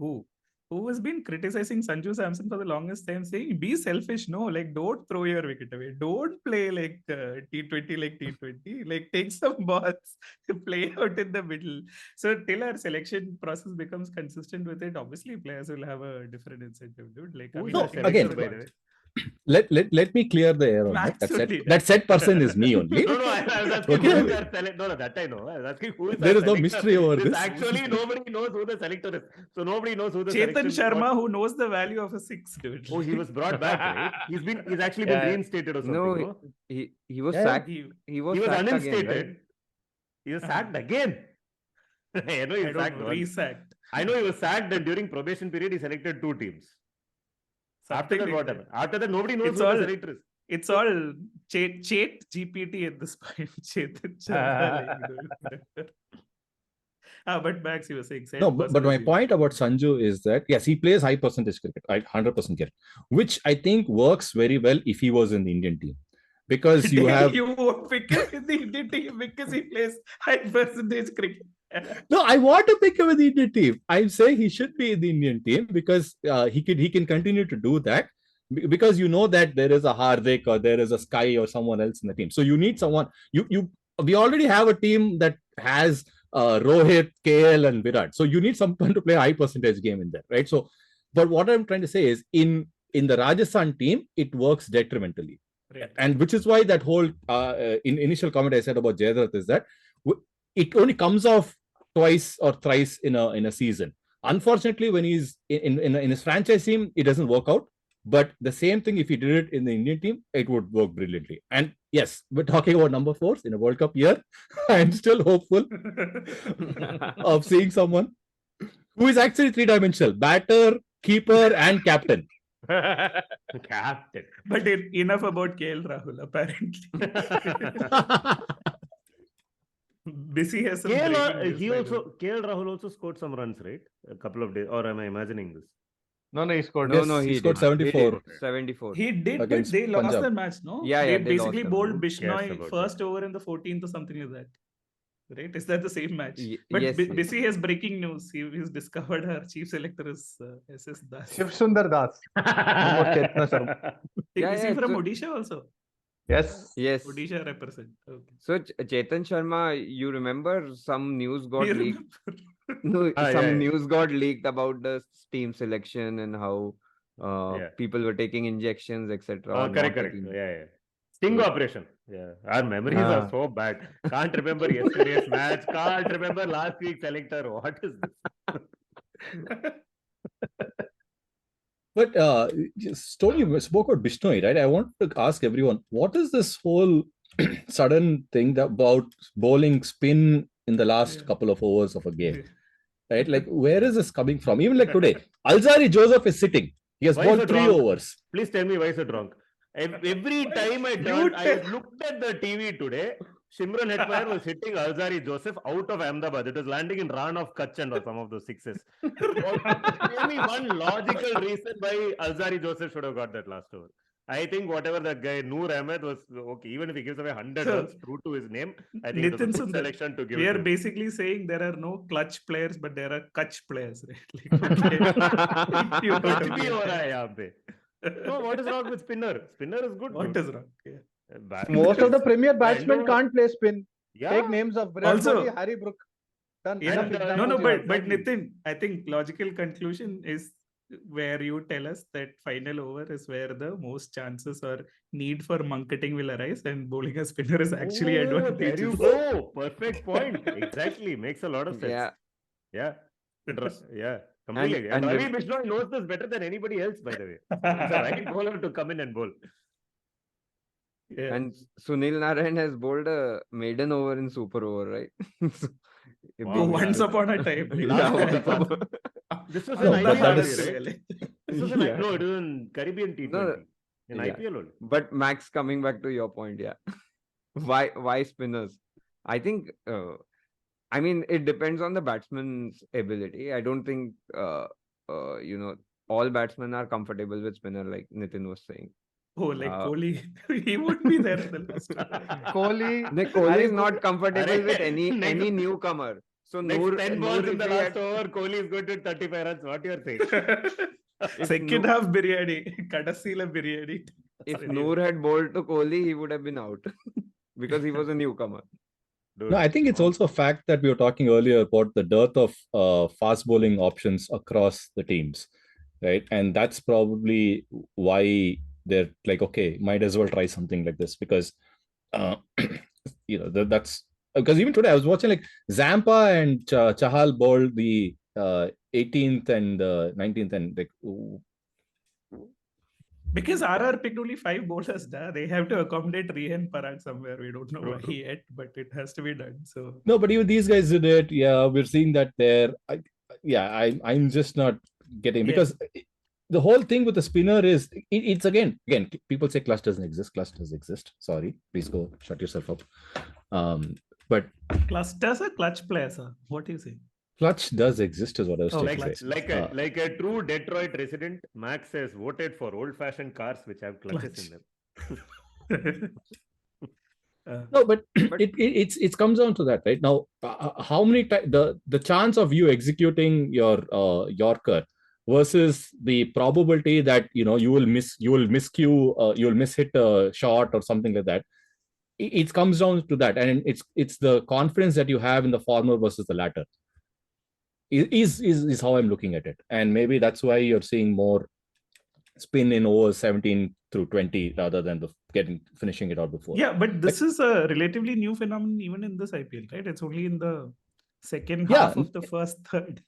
who has been criticizing Sanju Samson for the longest time, saying, be selfish, no, don't throw your wicket away. Don't play T20 like T20. Take some balls, play out in the middle. So till our selection process becomes consistent with it, obviously players will have a different incentive, dude. Again, let me clear the air on that said person is me only. No, I was asking who is their selector. No, that I know. I was asking who is there is no mystery over this. Actually, nobody knows who the selector is. So nobody knows who the Chetan Sharma, who knows the value of a 6, dude. Oh, he was brought back, right? He's actually been reinstated or something. No, he was sacked. He was uninstated. Again, right? He was sacked again. I know he was sacked. Re-sacked. I know he was sacked, and during probation period, he selected 2 teams. After that, what happened? After that, nobody knows who the selector is. It's all Chat GPT at this point. But Max, you were saying. No, but my point about Sanju is that, yes, he plays high percentage cricket. I 100% get it. Which I think works very well if he was in the Indian team. Because you have... You won't pick him in the Indian team because he plays high percentage cricket. No, I want to pick him in the Indian team. I'm saying he should be in the Indian team because he can continue to do that, because that there is a Hardik or there is a Sky or someone else in the team. So you need someone. We already have a team that has Rohit, KL, and Virat. So you need someone to play a high percentage game in there, right? So, but what I'm trying to say is in the Rajasthan team, it works detrimentally, right. And which is why that whole in initial comment I said about Jayadrat is that it only comes off twice or thrice in a season. Unfortunately, when he's in his franchise team, it doesn't work out. But the same thing, if he did it in the Indian team, it would work brilliantly. And yes, we're talking about number 4s in a World Cup year. I'm still hopeful of seeing someone who is actually 3-dimensional: batter, keeper, and captain. Captain. But enough about KL Rahul, apparently. Busy has some KL Rahul also scored some runs, right? A couple of days, or am I imagining this? No, he scored. He scored 74. 74. He did, but they lost the match, no? They basically bowled lost Bishnoi first over in the 14th or something like that. Right? Is that the same match? But yes, Busy has breaking news. He's discovered her chief selector is SS Das. Shiv Sundar Das. Is he from Odisha also? Yes. Odisha represent. Okay. So Chetan Sharma, you remember some news got leaked? News got leaked about the team selection and how people were taking injections, etc. Correct. Yeah. Sting operation. Yeah. Our memories are so bad. Can't remember yesterday's match. Can't remember last week's selector. What is this? But Tony spoke about Bishnoi, right? I want to ask everyone, what is this whole sudden thing about bowling spin in the last couple of overs of a game? right? Like, where is this coming from? Even like today, Alzari Joseph is sitting. He has Why is bowled it 3 wrong? overs. Please tell me why is it wrong? Every time I looked at the TV today, Shimran Hetmeyer was hitting Alzari Joseph out of Ahmedabad. It was landing in Ran of Kutch and some of those sixes. Tell me one logical reason why Alzari Joseph should have got that last over. I think whatever that guy Noor Ahmed was okay, even if he gives away 100 runs, true to his name, I think it was a good selection to give. We are basically saying there are no clutch players, but there are Kutch players, right? Like, No, what is wrong with spinner? Spinner is good. What is wrong? Most of the Premier batsmen can't play spin. Yeah. Take names of Virat Kohli, Harry Brook. Done. Yeah, Enough examples no, here. but Nitin, I think logical conclusion is where you tell us that final over is where the most chances or need for munketing will arise, and bowling a spinner is actually advantageous. There you go. Perfect point. Exactly. Makes a lot of sense. Yeah. Yeah. Completely. And Ravi Bishnoi knows this better than anybody else, by the way. He's the right bowler to come in and bowl. Yeah. And Sunil Narayan has bowled a maiden over in super over, right? Once upon a time. This was an IPL, right? This was no, it was in Caribbean T20. In IPL only. But Max, coming back to your point, why spinners? I think, I mean, it depends on the batsman's ability. I don't think, all batsmen are comfortable with spinner, like Nitin was saying. Oh, like Kohli, he would be there in the last. Kohli is not comfortable with any newcomer. So next 10 balls in the last over, Kohli is going to 35 runs. What you are saying? Second half biryani, Kadasila biryani. If Noor had bowled to Kohli, he would have been out because he was a newcomer. No, I think it's also a fact that we were talking earlier about the dearth of fast bowling options across the teams, right? And that's probably why they're like, okay, might as well try something like this because, that's because even today I was watching like Zampa and Chahal bowled the 18th and 19th and like. Because RR picked only 5 bowlers, they have to accommodate Rihan Parag somewhere. We don't know why yet, but it has to be done. So no, but even these guys did it. Yeah, we're seeing that there. I'm just not getting because the whole thing with the spinner is it's again people say clutch doesn't exist. Clutch does exist. Sorry, please go shut yourself up. But clutch does a clutch player, sir. What do you say? Clutch does exist is what I was saying. Like a true Detroit resident, Max has voted for old-fashioned cars which have clutches in them. No, but it comes down to that, right? Now, how many times the chance of you executing your Yorker versus the probability that you will miscue, you'll mishit a shot or something like that. It comes down to that, and it's the confidence that you have in the former versus the latter. Is how I'm looking at it, and maybe that's why you're seeing more spin in over 17 through 20 rather than finishing it out before. Yeah, but this is a relatively new phenomenon even in this IPL, right? It's only in the second half of the first third.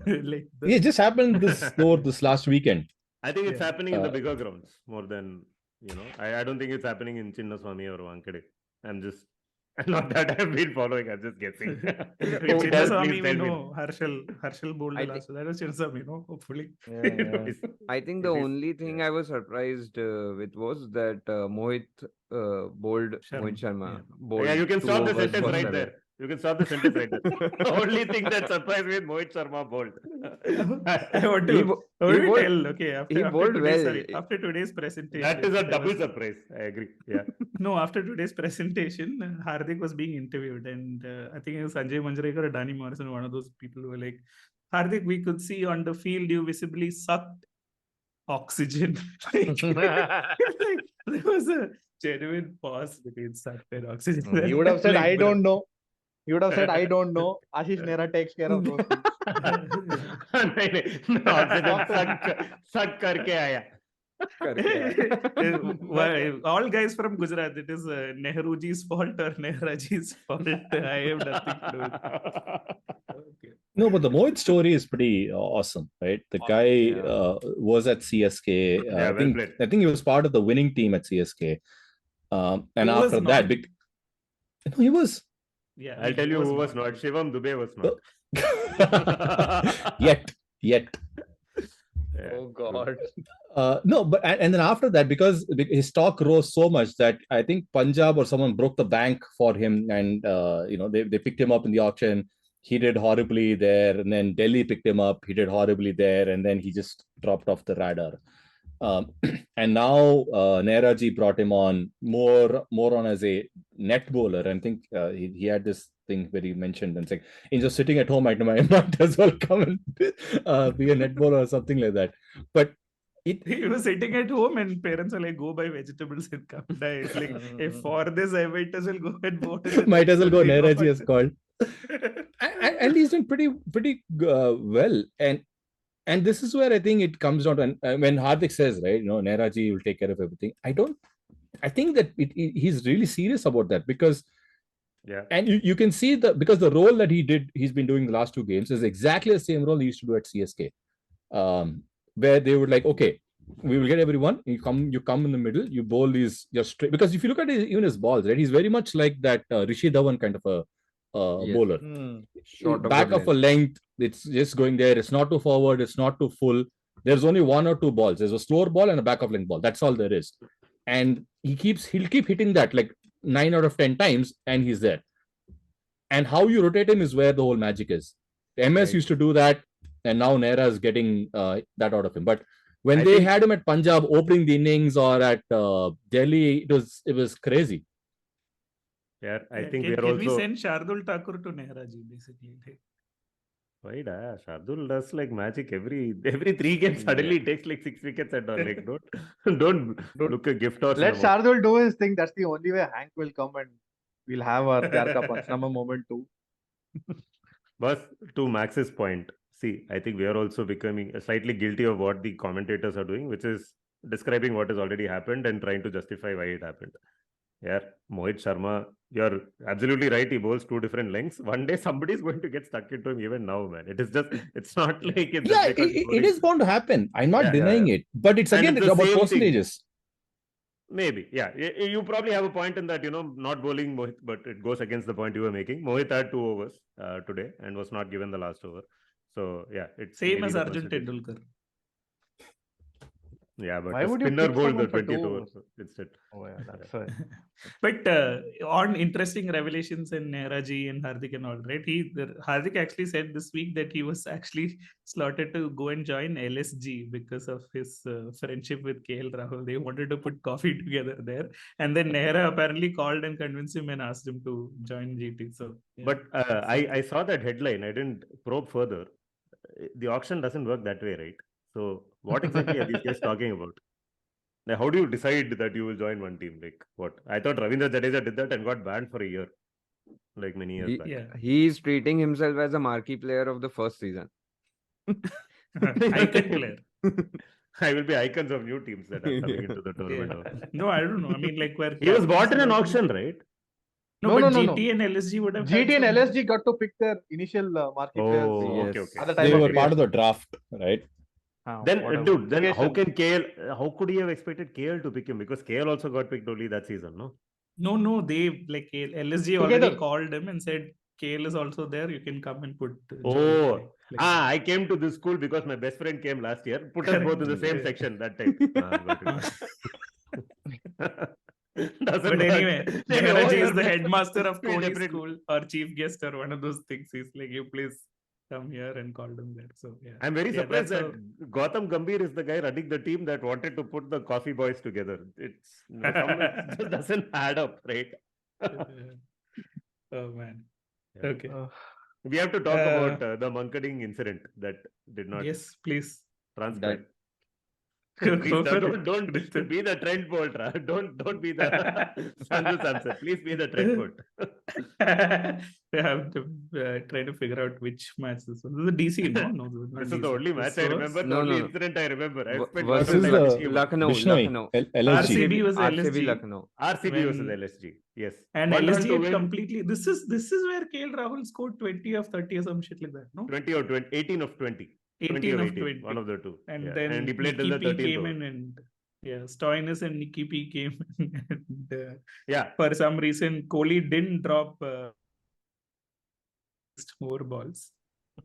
It just happened this last weekend. I think it's happening in the bigger grounds more than I don't think it's happening in Chinnaswamy or Wankade. Not that I've been following, I'm just guessing. Chinnaswamy, we know Harshal bowled the last. That was Chinnaswamy, hopefully. I think the only thing I was surprised with was that Mohit bowled Mohit Sharma. Yeah, you can stop the sentence right there. You can stop the sentence right there. The only thing that surprised me is Mohit Sharma bowled. I want to tell, okay, after today's presentation. That is a double surprise. I agree. Yeah. No, after today's presentation, Hardik was being interviewed, and I think it was Sanjay Manjrekar or Danny Morrison, one of those people who were like, Hardik, we could see on the field you visibly sucked oxygen. There was a genuine pause between sucked and oxygen. You would have said, I don't know. You would have said, I don't know. Ashish Nehra takes care of those things. Suck karke aaya. All guys from Gujarat, it is Nehruji's fault or Nehraji's fault. I have nothing to do with it. No, but the Mohit story is pretty awesome, right? The guy was at CSK. I think he was part of the winning team at CSK. And after that, he was. Yeah, I'll tell you who was not. Shivam Dubey was not. Yet. Yeah. Oh God. No, but and then after that, because his stock rose so much that I think Punjab or someone broke the bank for him, and they picked him up in the auction. He did horribly there, and then Delhi picked him up. He did horribly there, and then he just dropped off the radar. And now Nehraji brought him on more on as a net bowler. And I think he had this thing where he mentioned and saying, instead of sitting at home, I might as well come and be a net bowler or something like that. But he was sitting at home and parents were like, go buy vegetables and come die. It's like, if for this, I might as well go and vote. Might as well go Nehraji as called. And he's doing pretty well. And this is where I think it comes down to, when Hardik says, right, Nehraji will take care of everything. I think that he's really serious about that, because and you can see because the role that he's been doing the last 2 games is exactly the same role he used to do at CSK, where they would like, okay, we will get everyone. You come in the middle, you bowl these just straight. Because if you look at even his balls, right, he's very much like that Rishi Dhawan kind of a bowler. Back of a length, it's just going there. It's not too forward, it's not too full. There's only 1 or 2 balls. There's a slower ball and a back of length ball. That's all there is. And he'll keep hitting that like 9 out of 10 times, and he's there. And how you rotate him is where the whole magic is. MS used to do that, and now Nehra is getting that out of him. But when they had him at Punjab opening the innings, or at Delhi, it was crazy. Yeah, I think we are can also. we send Shardul Thakur to Nehraji basically? Why da? Shardul does like magic every 3 games. Suddenly he takes like 6 wickets and all. Like don't look a gift horse. Let Shardul do his thing. That's the only way Hank will come, and we'll have our Pyar Ka Panchnama moment too. But to Max's point, see, I think we are also becoming slightly guilty of what the commentators are doing, which is describing what has already happened and trying to justify why it happened. Yeah, Mohit Sharma, you're absolutely right. He bowls 2 different lengths. One day somebody is going to get stuck into him even now, man. It's not like it's it is bound to happen. I'm not denying it. But it's again about percentages. Maybe, yeah. You probably have a point in that, not bowling Mohit, but it goes against the point you were making. Mohit had 2 overs today and was not given the last over. So, yeah. It's same as Arjun Tendulkar. Yeah, but why would spinner you bowled the 20th over instead. Oh, yeah, that's right. But on interesting revelations in Nehraji and Hardik and all, right? Hardik actually said this week that he was actually slotted to go and join LSG because of his friendship with KL Rahul. They wanted to put coffee together there. And then Nehra apparently called and convinced him and asked him to join GT. So, yeah. But I saw that headline. I didn't probe further. The auction doesn't work that way, right? So what exactly are these guys talking about? Now, how do you decide that you will join one team? Like what? I thought Ravindra Jadeja did that and got banned for a year, like many years back. Yeah. He's treating himself as a marquee player of the first season. Icon player. I will be icons of new teams that are coming into the tournament. Yeah. No, I don't know. I mean, like where he was bought in an auction, right? No, GT and LSG would have. GT and LSG got to pick their initial marquee players. Okay. At the time they were part of the draft, right? Then how could he have expected KL to pick him? Because KL also got picked only that season, no? No, they like LSG already called him and said KL is also there. You can come and put. I came to this school because my best friend came last year. Put us both in the same section that time. But anyway, Nehraji is the headmaster of Kohli school or chief guest or one of those things. He's like, you please come here and called him there. So yeah, I'm very surprised that Gautam Gambhir is the guy running the team that wanted to put the coffee boys together. It just doesn't add up, right? Oh man. Yeah. Okay. We have to talk about the Mankad-ers incident that did not. Yes, please. Transpire. Don't be the trend bolter. Don't be the Sanju Samson. Please be the trend bolter. We have to try to figure out which match this was. This is the DC, no? This is the only match I remember. The only incident I remember. Lucknow. RCB was LSG. Lucknow. RCB was LSG. Yes. And LSG had completely. This is where KL Rahul scored 20 of 30 or some shit like that. No. 20 or 20, 18 of 20. 18 of 20. One of the two. And then he played till the 13th came in and Stoinis and Nicky P came in and for some reason Kohli didn't drop more balls.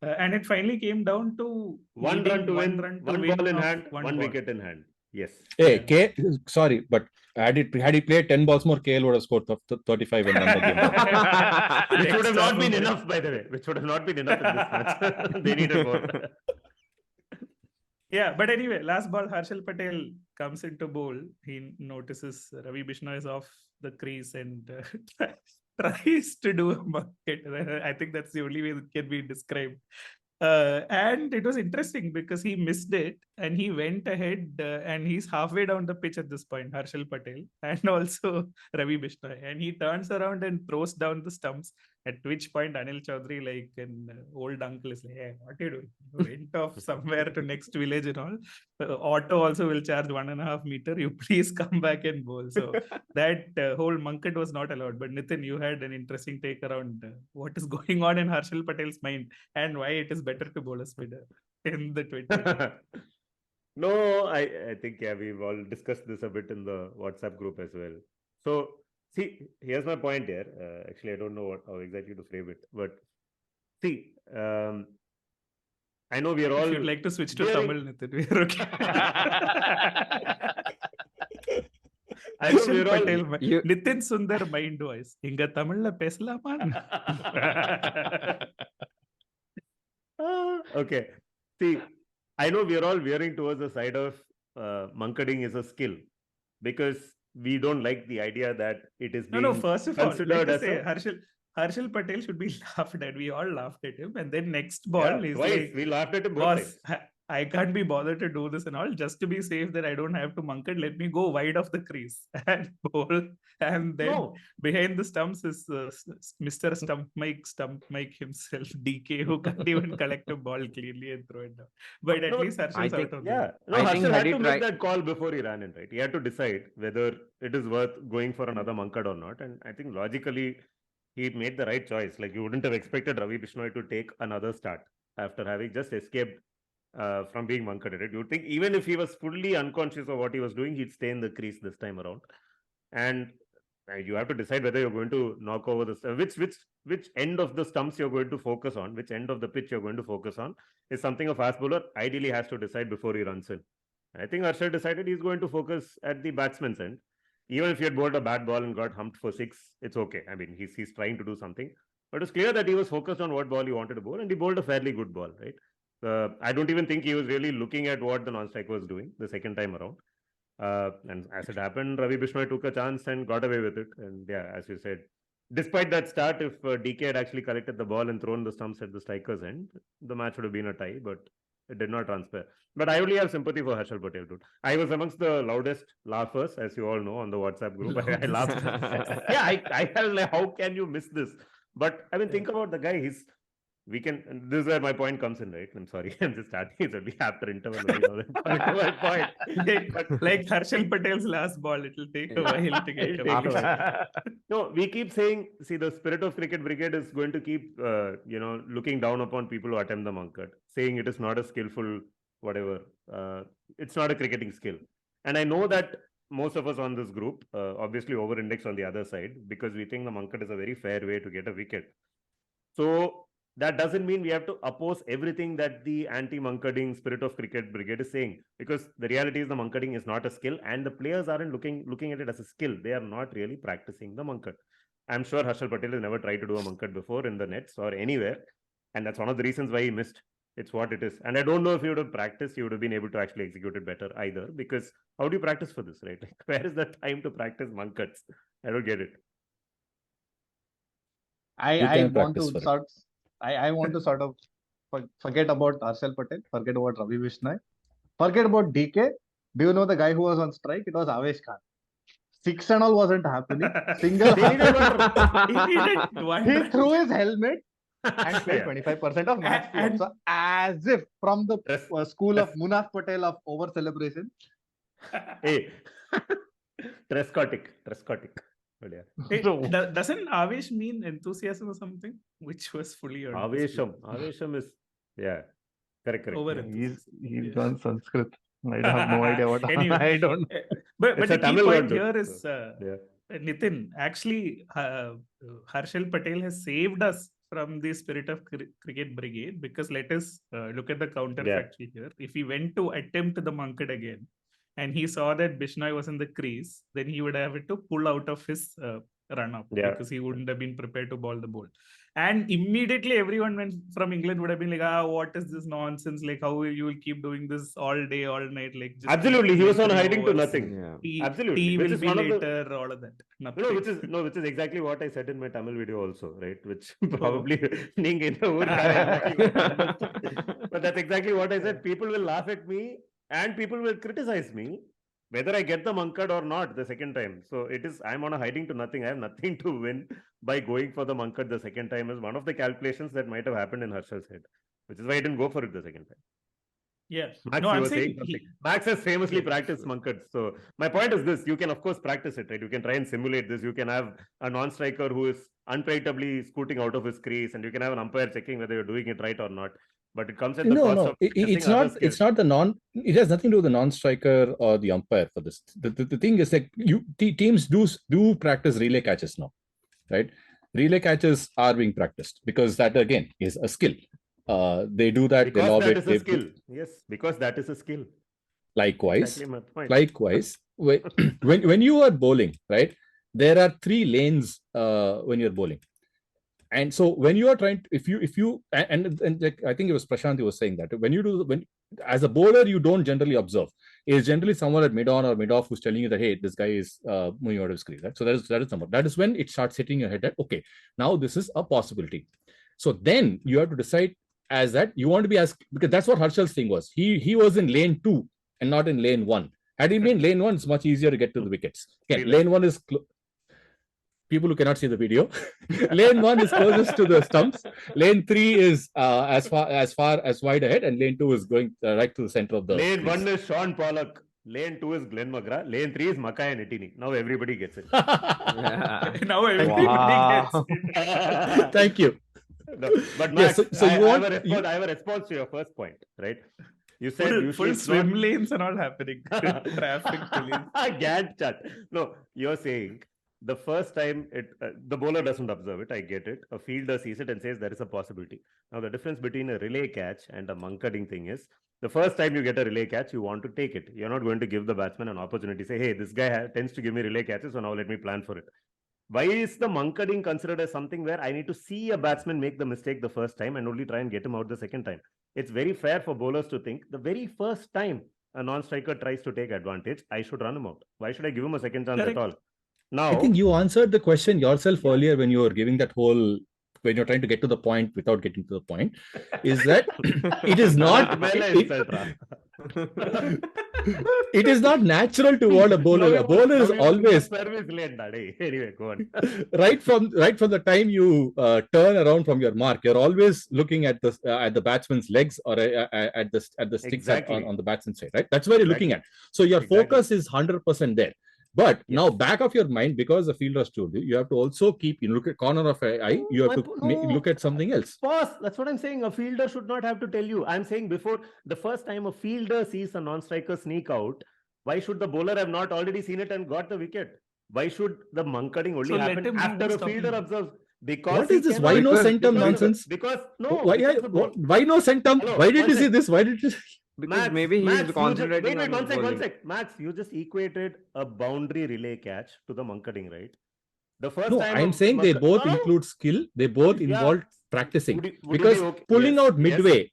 And it finally came down to One needing run to win, one ball in of hand, one one ball. wicket in hand. Yes. Hey, sorry, but had he played 10 balls more, KL would have scored 35 and won the game. Which would have Next not off been of it. enough, by the way. Which would have not been enough in this match. They needed more. Yeah, but anyway, last ball, Harshal Patel comes into bowl. He notices Ravi Bishnoi is off the crease and tries to do a market. I think that's the only way it can be described. And it was interesting because he missed it and he went ahead and he's halfway down the pitch at this point, Harshal Patel, and also Ravi Bishnoi. And he turns around and throws down the stumps, at which point Anil Chaudhary, like an old uncle, is like, hey, what are you doing? You went off somewhere to next village and all. Auto also will charge 1.5 meter. You please come back and bowl. So that whole Mankad was not allowed. But Nitin, you had an interesting take around what is going on in Harshal Patel's mind and why it is better to bowl a spinner in the 20. No, I think, yeah, we've all discussed this a bit in the WhatsApp group as well. So, see, here's my point here. Actually, I don't know how exactly to frame it. But see, I know we are all... If you'd like to switch to Tamil, Nitin, we are okay. I know we're all... Patel, Nitin Sundar mind voice. Inga Tamil pesalama? Okay. See, I know we're all veering towards the side of Mankading is a skill because we don't like the idea that it is being first of all, considered as say, Harshal Patel should be laughed at. We all laughed at him. And then next ball, he's twice. like, We laughed at him both boss, times. I can't be bothered to do this and all. Just to be safe that I don't have to Mankad, let me go wide of the crease and bowl. And then behind the stumps is Mr. Stump Mike himself, DK, who can't even collect a ball cleanly and throw it down. But at least Harshal's out of yeah. No, Harshal had to make that call before he ran in, right? He had to decide whether it is worth going for another Mankad or not. And I think logically, he made the right choice. Like, you wouldn't have expected Ravi Bishnoi to take another start after having just escaped from being Mankaded. You would think even if he was fully unconscious of what he was doing, he'd stay in the crease this time around. And you have to decide whether you're going to knock over the which end of the stumps you're going to focus on, which end of the pitch you're going to focus on, is something a fast bowler ideally has to decide before he runs in. I think Harshal decided he's going to focus at the batsman's end. Even if he had bowled a bad ball and got humped for 6, it's okay. I mean, he's trying to do something. But it's clear that he was focused on what ball he wanted to bowl, and he bowled a fairly good ball, right? I don't even think he was really looking at what the non-striker was doing the second time around. And as it happened, Ravi Bishnoi took a chance and got away with it. And yeah, as you said, despite that start, if DK had actually collected the ball and thrown the stumps at the striker's end, the match would have been a tie, but it did not transpire. But I only have sympathy for Harshal Patel, dude. I was amongst the loudest laughers, as you all know, on the WhatsApp group. I laughed. Yeah, I felt like, how can you miss this? But I mean, think about the guy. This is where my point comes in, right? I'm sorry, I'm just starting. It's only after interval. My point. Like Harshal Patel's last ball, it will take a while to get away. No, we keep saying, see, the spirit of cricket brigade is going to keep, looking down upon people who attempt the Mankad, saying it is not a skillful, whatever. It's not a cricketing skill. And I know that most of us on this group obviously over-index on the other side because we think the Mankad is a very fair way to get a wicket. So that doesn't mean we have to oppose everything that the anti-Mankading spirit of cricket brigade is saying, because the reality is the Mankading is not a skill and the players aren't looking at it as a skill. They are not really practicing the Mankad. I'm sure Harshal Patel has never tried to do a Mankad before in the nets or anywhere, and that's one of the reasons why he missed. It's what it is. And I don't know if he would have practiced, he would have been able to actually execute it better either, because how do you practice for this, right? Like, where is the time to practice Mankads? I don't get it. I want to sort of forget about Harshal Patel, forget about Ravi Bishnoi, forget about DK. Do you know the guy who was on strike? It was Avesh Khan. 6 and all wasn't happening. Single he threw his helmet and played 25% of match play. So as if from the school of Munaf Patel of over celebration. Hey, Trescotic. But yeah. Hey, doesn't Avesh mean enthusiasm or something? Which was fully earned. Avesham is, yeah, correct. He's done Sanskrit. I have no idea what. Anyway, I don't. But the key point here is Nitin. Actually, Harshal Patel has saved us from the spirit of cricket brigade, because let us look at the counterfactual here. If he went to attempt the Mankad again and he saw that Bishnoi was in the crease, then he would have to pull out of his run up because he wouldn't have been prepared to ball the ball. And immediately everyone from England would have been like, what is this nonsense? Like, how you will keep doing this all day, all night? Like, just absolutely, he was on hiding to nothing. Yeah. Absolutely, tea which will is be one later, of the, all of that. Nothing. which is exactly what I said in my Tamil video also, right? Which probably but that's exactly what I said. People will laugh at me and people will criticize me whether I get the Mankad or not the second time. So it is, I'm on a hiding to nothing. I have nothing to win by going for the Mankad the second time, is one of the calculations that might have happened in Harshal's head, which is why I didn't go for it the second time. Yeah. Max, No, you I'm were saying saying something. Max has famously practiced Mankads. So my point is this: you can of course practice it, right? You can try and simulate this. You can have a non-striker who is unpredictably scooting out of his crease, and you can have an umpire checking whether you're doing it right or not. But it comes at the cost of it's testing other not. skills. It's not the non. It has nothing to do with the non-striker or the umpire for this. The thing is like teams do practice relay catches now, right? Relay catches are being practiced because that again is a skill. They do that. Because they lob that it. is a skill. Yes, because that is a skill. Likewise, Exactly my point. likewise, when you are bowling, right? There are 3 lanes when you're bowling. And so when you are trying to, if you and like, I think it was Prashant who was saying that when as a bowler you don't generally observe. It's generally someone at mid on or mid off who's telling you that, hey, this guy is moving out of his screen, right? So that is number. That is when it starts hitting your head that, okay, now this is a possibility. So then you have to decide as that you want to be as, because that's what Harshal's thing was. He was in lane 2 and not in lane 1. Had he been lane 1, it's much easier to get to the wickets. Okay, lane 1 is people who cannot see the video. Lane 1 is closest to the stumps. Lane 3 is as far as wide ahead, and lane 2 is going right to the center of the. Lane 1 is Sean Pollock. Lane 2 is Glenn McGrath. Lane 3 is Mackay and Etini. Now everybody gets it. Now everybody gets it. Thank you. No, but Max, I have a response to your first point, right? You said full swim lanes are not happening. Traffic police. Gantt chart. No, you're saying the first time the bowler doesn't observe it, I get it. A fielder sees it and says there is a possibility. Now the difference between a relay catch and a Mankading thing is, the first time you get a relay catch, you want to take it. You're not going to give the batsman an opportunity. Say, hey, this guy tends to give me relay catches, so now let me plan for it. Why is the Mankading considered as something where I need to see a batsman make the mistake the first time and only try and get him out the second time? It's very fair for bowlers to think the very first time a non-striker tries to take advantage, I should run him out. Why should I give him a second chance at all? Now, I think you answered the question yourself earlier when you were giving that whole, when you're trying to get to the point without getting to the point, is that it is not. It is not natural to want a bowler. A bowler is always service lane. Anyway, go on. right from the time you turn around from your mark, you're always looking at the batsman's legs or at the sticks on the batsman's side, right? That's where you're looking at. So your focus is 100% there. But now back of your mind, because the fielder has told you, you have to also keep, you look at corner of your eye, you have to look at something else. Pause. That's what I'm saying. A fielder should not have to tell you. I'm saying before the first time a fielder sees a non-striker sneak out, why should the bowler have not already seen it and got the wicket? Why should the Mankading only happen after a fielder observes? Because what is this? Why no centum nonsense? Because no. Why no centum? Why did you see this? Why did you? Because Max, maybe he's concentrating wait, on one sec. Max, you just equated a boundary relay catch to the Mankading, right? The first time I'm saying they both include skill. They both involve practicing. Because pulling out midway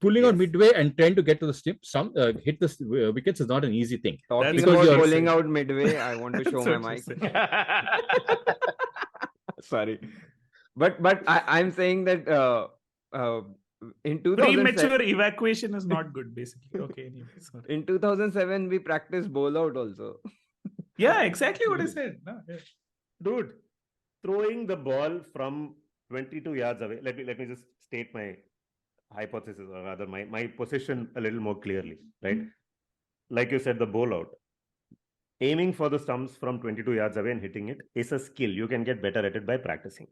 and trying to get to the hit the wickets is not an easy thing. Talking about pulling out midway, I want to show my mic. Sorry, but I'm saying that in 2007, premature evacuation is not good, basically. Okay, anyway, sorry. In 2007 we practiced bowl out also. Yeah, exactly what I said. No, yeah. Dude, throwing the ball from 22 yards away. Let me just state my hypothesis, or rather my position a little more clearly, right? Like you said, the bowl out. Aiming for the stumps from 22 yards away and hitting it is a skill. You can get better at it by practicing.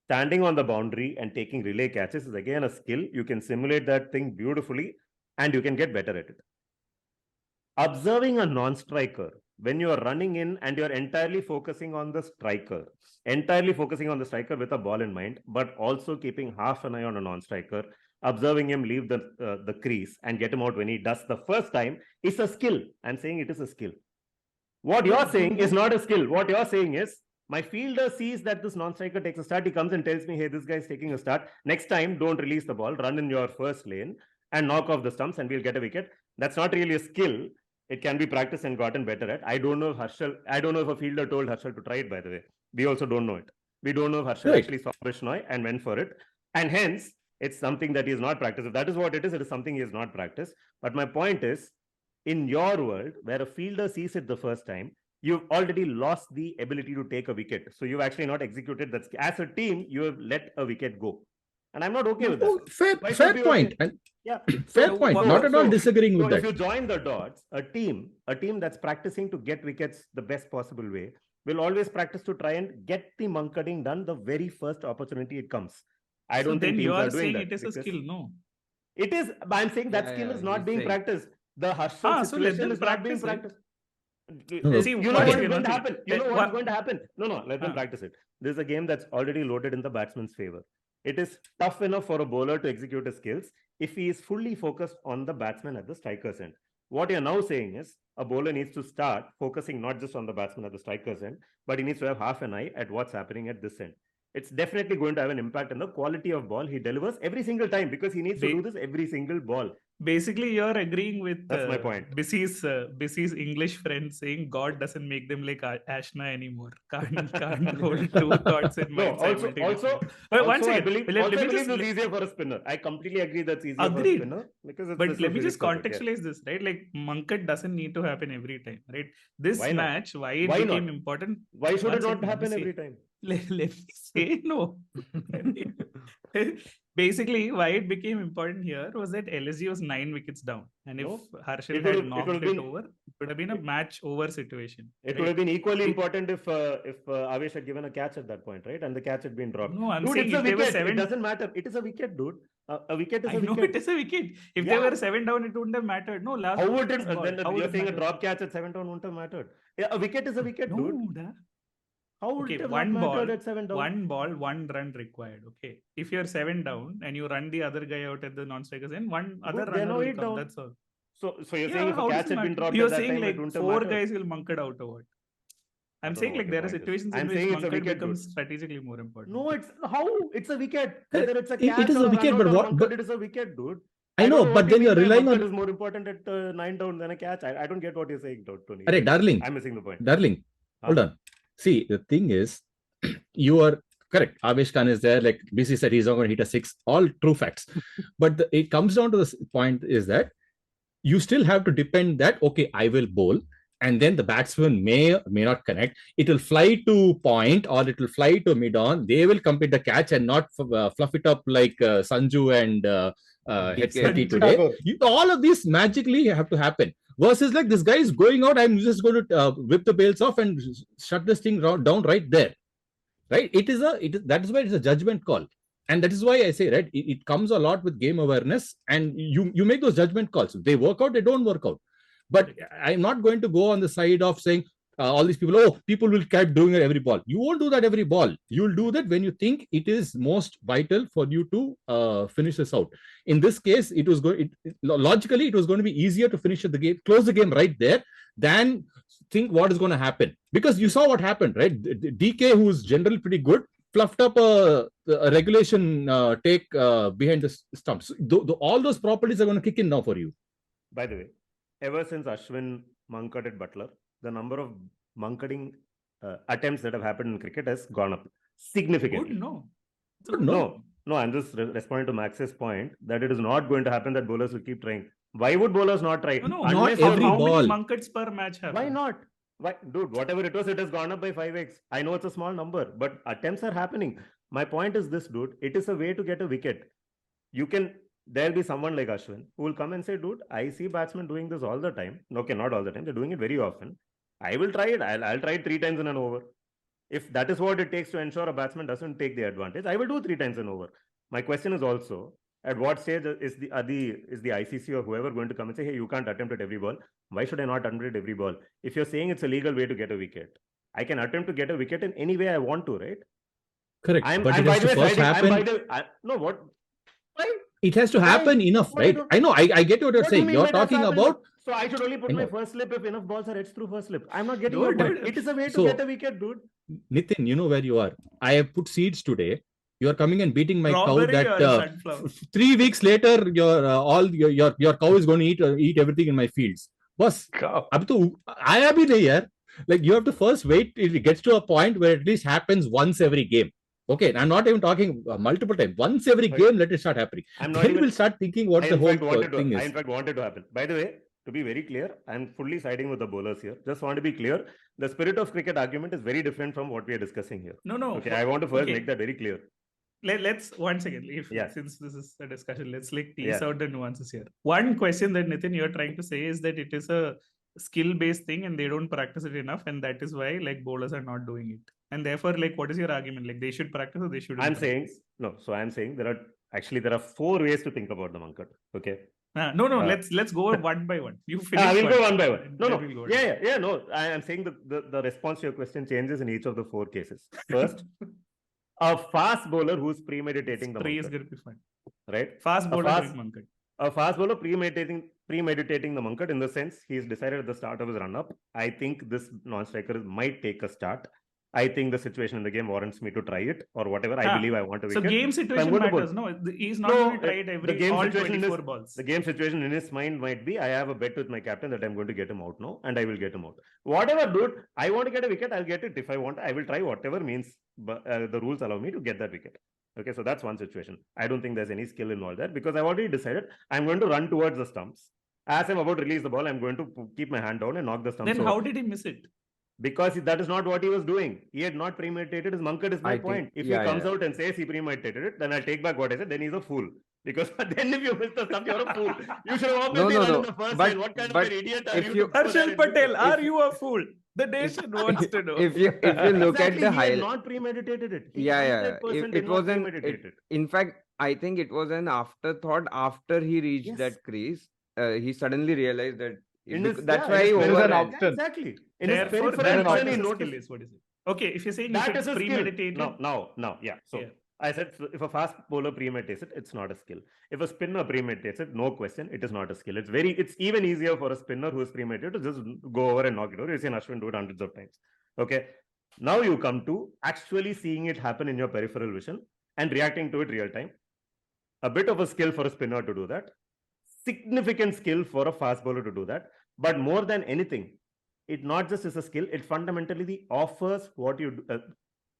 Standing on the boundary and taking relay catches is again a skill. You can simulate that thing beautifully and you can get better at it. Observing a non-striker when you are running in and you're entirely focusing on the striker with a ball in mind, but also keeping half an eye on a non-striker, observing him leave the crease and get him out when he does the first time, is a skill. I'm saying it is a skill. What you're saying is not a skill. What you're saying is, my fielder sees that this non-striker takes a start. He comes and tells me, hey, this guy's taking a start. Next time, don't release the ball. Run in your first lane and knock off the stumps and we'll get a wicket. That's not really a skill. It can be practiced and gotten better at. I don't know if a fielder told Harshal to try it, by the way. We also don't know it. We don't know if Harshal actually saw Bishnoi and went for it. And hence, it's something that he has not practiced. If that is what it is something he has not practiced. But my point is, in your world, where a fielder sees it the first time, you've already lost the ability to take a wicket. So you've actually not executed that. As a team, you have let a wicket go. And I'm not okay with that. Fair point. Okay? Yeah. Fair point. Not at all disagreeing with that. If you join the dots, a team that's practicing to get wickets the best possible way will always practice to try and get the Mankading done the very first opportunity it comes. I don't think teams are doing that. It is a skill, no? It is. I'm saying that skill is not being practiced. The Harshal situation is not being practiced. See, you know what's going to happen. You know what's going to happen. No, let them practice it. This is a game that's already loaded in the batsman's favor. It is tough enough for a bowler to execute his skills if he is fully focused on the batsman at the striker's end. What you're now saying is a bowler needs to start focusing not just on the batsman at the striker's end, but he needs to have half an eye at what's happening at this end. It's definitely going to have an impact on the quality of ball he delivers every single time, because he needs to do this every single ball. Basically, you're agreeing with that's my point. Bissy's English friend saying God doesn't make them like Ashna anymore. Can't hold two thoughts in mind. Also, I believe it's easier for a spinner. I completely agree that's easier for a spinner. But let me just contextualize this, right? Like Mankad doesn't need to happen every time, right? This match, why it became important? Why should it not happen every time? Let me say no. Basically, why it became important here was that LSG was 9 wickets down. And if Harshal had knocked it over, it would have been a match over situation. It would have been equally important if Avesh had given a catch at that point, right? And the catch had been dropped. No, I'm saying if they were 7... It doesn't matter. It is a wicket, dude. A wicket is a wicket. No, it is a wicket. If they were 7 down, it wouldn't have mattered. No, last... How would it... Then you're saying a drop catch at 7 down wouldn't have mattered. Yeah, a wicket is a wicket, dude. How would it have mattered at 7 down? One ball, 1 run required. Okay. If you're 7 down and you run the other guy out at the non-strikers end, one other runner will come. That's all. So you're saying if a catch had been dropped you're at that saying time, like 4 guys will Mankad out or what? I'm saying like there are situations in which Mankad becomes strategically more important. No, it's a wicket. Whether it's a catch it is a wicket, but what? But it is a wicket, dude. I know, but then you're relying on. It is more important at 9 down than a catch. I don't get what you're saying, Tony. Arey, darling. I'm missing the point. Darling, hold on. See, the thing is, you are correct. Avesh Khan is there. Like BC said, he's not going to hit a 6. All true facts. But it comes down to the point is that you still have to depend that, okay, I will bowl. And then the batsman may not connect. It will fly to point or it will fly to mid-on. They will complete the catch and not fluff it up like Sanju and Hetzati today. All of these magically have to happen. Versus like this guy is going out, I'm just going to whip the bails off and shut this thing down right there. Right? That is why it's a judgment call. And that is why I say, right, it comes a lot with game awareness and you make those judgment calls. If they work out, they don't work out. But I'm not going to go on the side of saying all these people will keep doing it every ball. You won't do that every ball. You'll do that when you think it is most vital for you to finish this out. In this case, logically, it was going to be easier to finish the game, close the game right there than think what is going to happen. Because you saw what happened, right? DK, who's generally pretty good, fluffed up a regulation take behind the stumps. All those properties are going to kick in now for you. By the way, ever since Ashwin Mankaded Butler, the number of Mankading attempts that have happened in cricket has gone up significantly. No, I'm just responding to Max's point that it is not going to happen that bowlers will keep trying. Why would bowlers not try? Not every ball. How many Mankads per match happen? Why not? Dude, whatever it was, it has gone up by 5x. I know it's a small number, but attempts are happening. My point is this, dude. It is a way to get a wicket. There'll be someone like Ashwin who will come and say, dude, I see batsmen doing this all the time. Okay, not all the time. They're doing it very often. I will try it. I'll try it 3 times in an over. If that is what it takes to ensure a batsman doesn't take the advantage, I will do 3 times in over. My question is also, at what stage is the ICC or whoever going to come and say, hey, you can't attempt at every ball. Why should I not unwicket every ball? If you're saying it's a legal way to get a wicket, I can attempt to get a wicket in any way I want to, right? Correct. I'm But I'm it by has the to way first siding. I'm by happen. the no what? Why? It has to happen enough, What I right? don't- I know. I get what you're What do you saying. mean You're by that's talking happened? about. So I should only put I my know. first slip if enough balls are edged through first slip. I'm not getting Dude, your point. dude. It is a way to So- get a wicket, dude. Nitin, you know where you are. I have put seeds today. You are coming and beating my cow. Strawberry That or sunflower? 3 weeks later, your cow is going to eat everything in my fields. Boss, Cow. अब तो आया भी नहीं यार. Like you have to first wait till it gets to a point where at least happens once every game. Okay, I'm not even talking multiple times. Once every Right. game, let it start happening. I'm not Then even. we'll start thinking what I the in whole fact wanted thing to. I is. in fact wanted to happen. By the way, to be very clear, I'm fully siding with the bowlers here. Just want to be clear. The spirit of cricket argument is very different from what we are discussing here. No. Okay, I want to first Okay. make that very clear. Let's once again, Yeah. since this is a discussion, let's tease Yeah. out the nuances here. One question that Nitin you're trying to say is that it is a skill-based thing and they don't practice it enough, and that is why like bowlers are not doing it. And therefore, like, what is your argument? Like, they should practice or they shouldn't? I'm saying no. So I'm saying there are 4 ways to think about the Mankad. Okay. No. Let's go one by one. You finish. We'll go one by one. and No. then we'll go Yeah. No. I'm saying the response to your question changes in each of the 4 cases. First, a fast bowler who's premeditating the Three is Mankad, going to be fun. right? Fast bowler fast- doing Mankad. A fast bowler premeditating the Mankad in the sense he's decided at the start of his run-up. I think this non-striker might take a start. I think the situation in the game warrants me to try it or whatever. I believe I want to So wicket. game situation going to bowl. matters. No, he's not No, going to try it the game all situation in 24 this- balls. The game situation in his mind might be, I have a bet with my captain that I'm going to get him out now, and I will get him out. Whatever, dude, I want to get a wicket, I'll get it. If I want, I will try whatever means the rules allow me to get that wicket. Okay, so that's one situation. I don't think there's any skill involved there because I've already decided I'm going to run towards the stumps. As I'm about to release the ball, I'm going to keep my hand down and knock the stumps Then over. how did he miss it? Because that is not what he was doing. He had not premeditated his Mankad is my I think- point. If yeah, he comes yeah. out and says he premeditated it, then I'll take back what I said. Then he's a fool. Because then if you miss the stump, you're a fool. You should have obviously No, run no. in the first But- line. What kind of but an idiot are if you? you- to go there Harshal and do Patel, this? are you a fool? The nation wants to know. If you look at Exactly, the he had highlight, not premeditated it. He yeah. 100% It did not wasn't. premeditate it. In fact, I think it was an afterthought after he reached Yes. that crease. He suddenly realized that. In his- That's yeah, why in he his there is an overran. option. Exactly. In his Therefore, peripheral there is an vision, he option. skill noticed. is what is it? Okay, if you're saying That you is should a skill. premeditate it, No. Yeah. So Yeah. I said if a fast bowler premeditates it, it's not a skill. If a spinner premeditates it, no question, it is not a skill. It's even easier for a spinner who is premeditated to just go over and knock it over. You've seen Ashwin do it hundreds of times. Okay. Now you come to actually seeing it happen in your peripheral vision and reacting to it real time. A bit of a skill for a spinner to do that. Significant skill for a fast bowler to do that. But more than anything, it not just is a skill, it fundamentally offers what you do.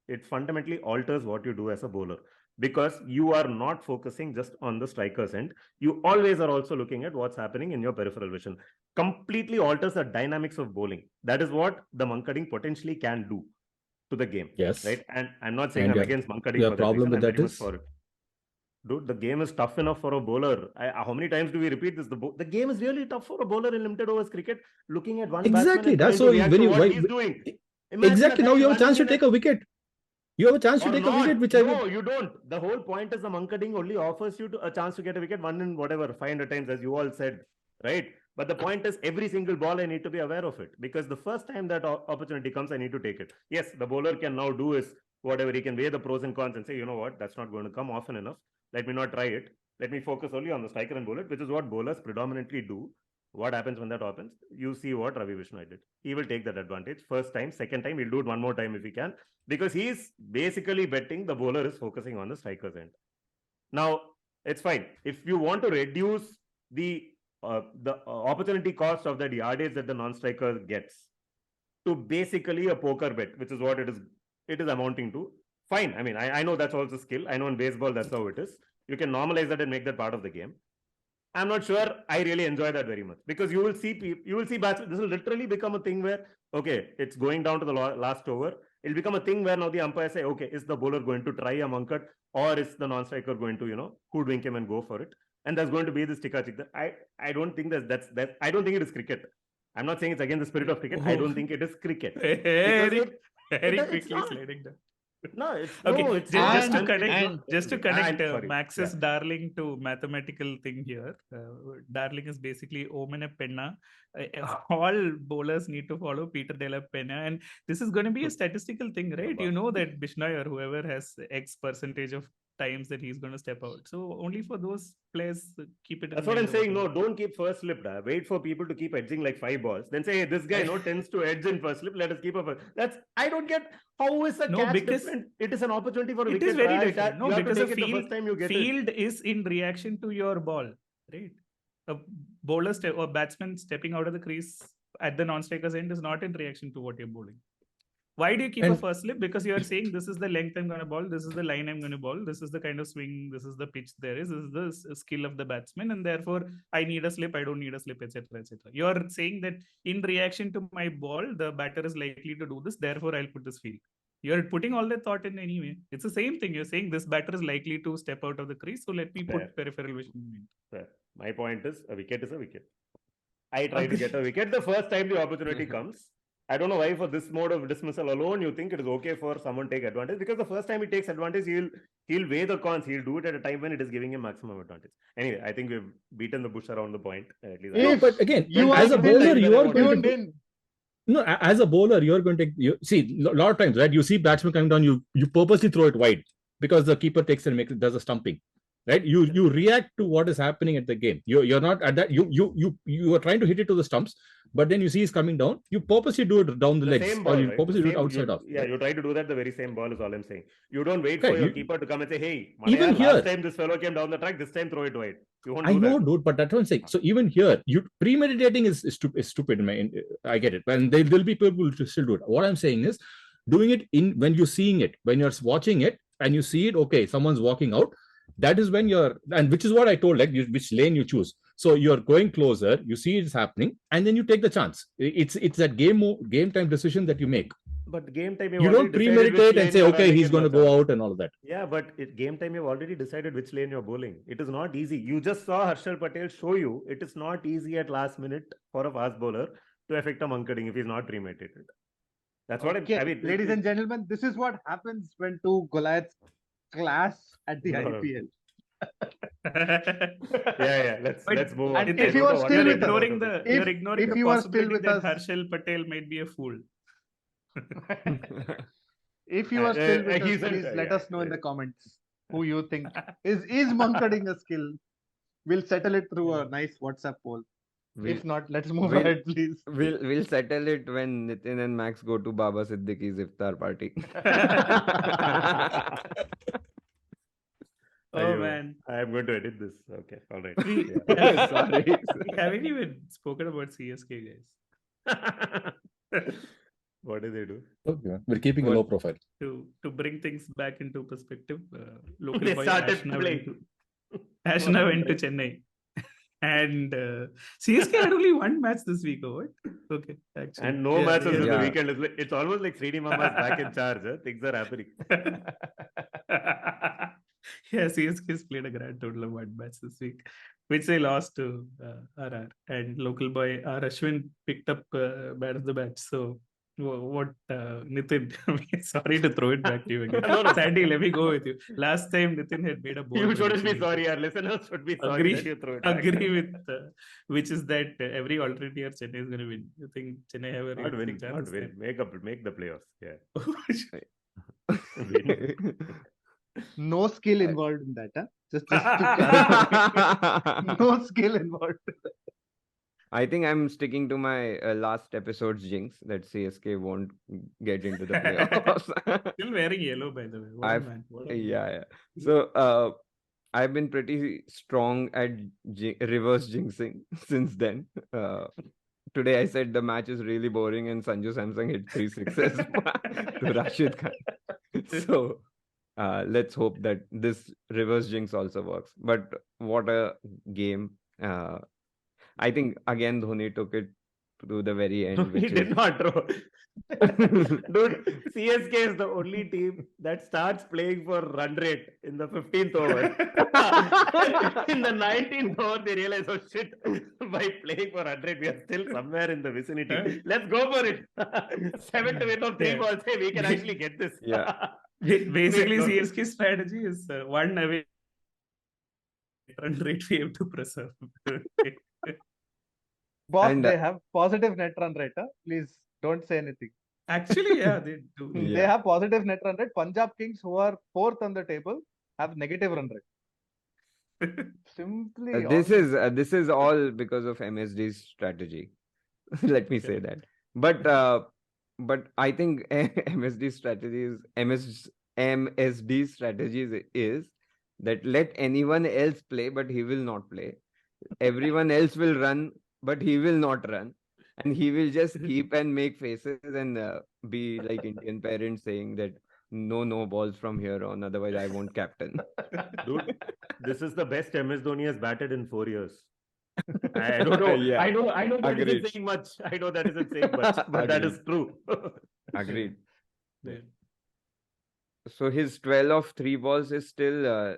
It fundamentally alters what you do as a bowler because you are not focusing just on the striker's end. You always are also looking at what's happening in your peripheral vision. Completely alters the dynamics of bowling. That is what the Mankading potentially can do to the game. Yes. Right. And I'm not saying And I'm against Mankading. your for problem that with reason. I'm that very much is? for it. Dude, the game is tough enough for a bowler. How many times do we repeat this? The game is really tough for a bowler in limited overs cricket. Looking at one Exactly. batsman and That's trying to so react when to you- what why- he's doing. Imagine Exactly. a Now guy you have a chance to running in take a wicket. You have a chance to or take a not. wicket, which No, you don't. The whole point is the Mankading only offers you a chance to get a wicket one in whatever 500 times, as you all said, right? But the point is, every single ball I need to be aware of it because the first time that opportunity comes, I need to take it. Yes, the bowler can now do is whatever he can weigh the pros and cons and say, you know what, that's not going to come often enough. Let me not try it. Let me focus only on the striker and bowler, which is what bowlers predominantly do. What happens when that happens? You see what Ravi Vishnu did. He will take that advantage. First time, second time, he'll do it one more time if he can. Because he's basically betting the bowler is focusing on the striker's end. Now, it's fine. If you want to reduce the opportunity cost of that yardage that the non-striker gets to basically a poker bet, which is what it is amounting to, fine. I mean, I know that's also skill. I know in baseball, that's how it is. You can normalize that and make that part of the game. I'm not sure I really enjoy that very much because you will see batsmen. This will literally become a thing where, okay, it's going down to the last over. It'll become a thing where now the umpire say, okay, is the bowler going to try a Mankad or is the non-striker going to, hoodwink him and go for it? And there's going to be this tika-chik. I don't think I don't think it is cricket. I'm not saying it's against the spirit of cricket. I don't think it is cricket. very it's quickly not. sliding down. No, it's Okay, no, it's just to and- connect, and- just to connect sorry. Max's Yeah. darling to mathematical thing here. Darling is basically Omene Penna. All bowlers need to follow Peter de la Pena, and this is going to be a statistical thing, right? You know that Bishnoi or whoever has X percentage of times that he's going to step out. So only for those players, keep it. in That's what I'm mind or saying. No, whatever. don't keep first slip. Wait for people to keep edging like 5 balls. Then say, hey, this guy tends to edge in first slip. Let us keep a first. I don't get how is a No, catch because different. It is an opportunity for a it wicket. is very right? different. No, you have because to the take it the first time you get it. field is in reaction to your ball, right? A bowler or batsman stepping out of the crease at the non-striker's end is not in reaction to what you're bowling. Why do you keep a And- first slip? Because you are saying this is the length I'm going to bowl, this is the line I'm going to bowl, this is the kind of swing, this is the pitch there is, this is the skill of the batsman, and therefore I need a slip, I don't need a slip, etc., etc. You are saying that in reaction to my ball, the batter is likely to do this, therefore I'll put this field. You're putting all that thought in anyway. It's the same thing. You're saying this batter is likely to step out of the crease, so let me put Fair. peripheral vision in. Fair. My point is, a wicket is a wicket. I try to get a wicket the first time the opportunity comes. I don't know why for this mode of dismissal alone you think it is okay for someone to take advantage, because the first time he takes advantage he'll weigh the cons. He'll do it at a time when it is giving him maximum advantage. Anyway, I think we've beaten the bush around the point. At least No, but again, you as are a bowler, tuned you are going tuned to. in. No, as a bowler, you're going to see a lot of times, right? You see batsman coming down, you purposely throw it wide because the keeper takes and does a stumping, right? You react to what is happening at the game. You're not at that. You are trying to hit it to the stumps, but then you see he's coming down. You purposely do it down the legs, same ball, or you right? purposely do it Same- outside off. Yeah, you try to do that the very same ball is all I'm saying. You don't wait Right, for your you- keeper to come and say, hey, Even Malayalam, here- last time this fellow came down the track, this time throw it wide. You won't I do know, that. dude, but that's what I'm saying. So even here, you premeditating is stupid. I get it, and there'll be people who still do it. What I'm saying is, doing it when you're seeing it, when you're watching it, and you see it. Okay, someone's walking out. That is when and which is what I told, like which lane you choose. So you're going closer, you see it's happening, and then you take the chance. It's that game time decision that you make. But game time, You don't premeditate and say, okay, he's going to go out and all of that. Yeah, but game time, you've already decided which lane you're bowling. It is not easy. You just saw Harshal Patel show you it is not easy at last minute for a fast bowler to effect a Mankad-ing if he's not premeditated. That's what Okay, I mean. ladies and gentlemen, this is what happens when two Goliaths clash at the No. IPL. Yeah. Let's move on. And If you are still you're with us- ignoring the if- you're ignoring if the you are still possibility with that us- Harshal Patel might be a fool. If you are still with us, he's please let us know in the comments who you think is Mankading a skill. We'll settle it through a nice WhatsApp poll. If not, let's move we'll- ahead, please. We'll settle it when Nitin and Max go to Baba Siddiqui's iftar party. Oh man, I'm going to edit this. Okay, all right. we, Yeah. Sorry. we haven't even spoken about CSK, guys. What do they do? Okay, we're keeping a low profile. To bring things back into perspective, local They boy started Ashna playing. went to Chennai, and CSK had only one match this week. Or what? Okay, actually, And no matches in the yeah. weekend. It's almost like Srini Mama's back in charge. Huh? Things are happening. Yeah, CSK has played a grand total of one match this week, which they lost to RR, and local boy R Ashwin picked up man of the match. So. What Nitin? Sorry to throw it back to you again. No. Sandy, let me go with you. Last time Nitin had made a bold You shouldn't be prediction. sorry. Our listeners should be sorry that you throw it back. Agree with which is that every alternate year Chennai is going to win. You think Chennai have a Not win, realistic not chance? win. Make the playoffs. Yeah. No skill involved in that, huh? Just to clarify. No skill involved. I think I'm sticking to my last episode's jinx that CSK won't get into the playoffs. Still wearing yellow, by the way. What a I've- man. What a man. Yeah. So I've been pretty strong at reverse jinxing since then. Today I said the match is really boring and Sanju Samsung hit 3 sixes to Rashid Khan. So let's hope that this reverse jinx also works. But what a game. I think again Dhoni took it to the very end. He did not throw. Dude, CSK is the only team that starts playing for run rate in the 15th over. In the 19th over, they realize, oh shit, by playing for run rate, we are still somewhere in the vicinity. Let's go for it. 7 to 8 of 3 balls. Hey, we can actually get this. Yeah. Basically, No. CSK strategy is one away run rate we have to preserve. Boss, And, they have positive net run rate. Please don't say anything. Actually, yeah, they do. They Yeah. have positive net run rate. Punjab Kings, who are fourth on the table, have negative run rate. Simply. This is all because of MSD's strategy. Let me say that. But I think MSD's strategies is that let anyone else play, but he will not play. Everyone else will run, but he will not run. And he will just keep and make faces and be like Indian parents saying that no balls from here on, otherwise I won't captain. Dude, this is the best MS Dhoni has batted in 4 years. I don't know. Yeah. I know that Agreed. isn't saying much. I know that isn't saying much, but that Agreed. is true. Agreed. Yeah. So his 12 of 3 balls is still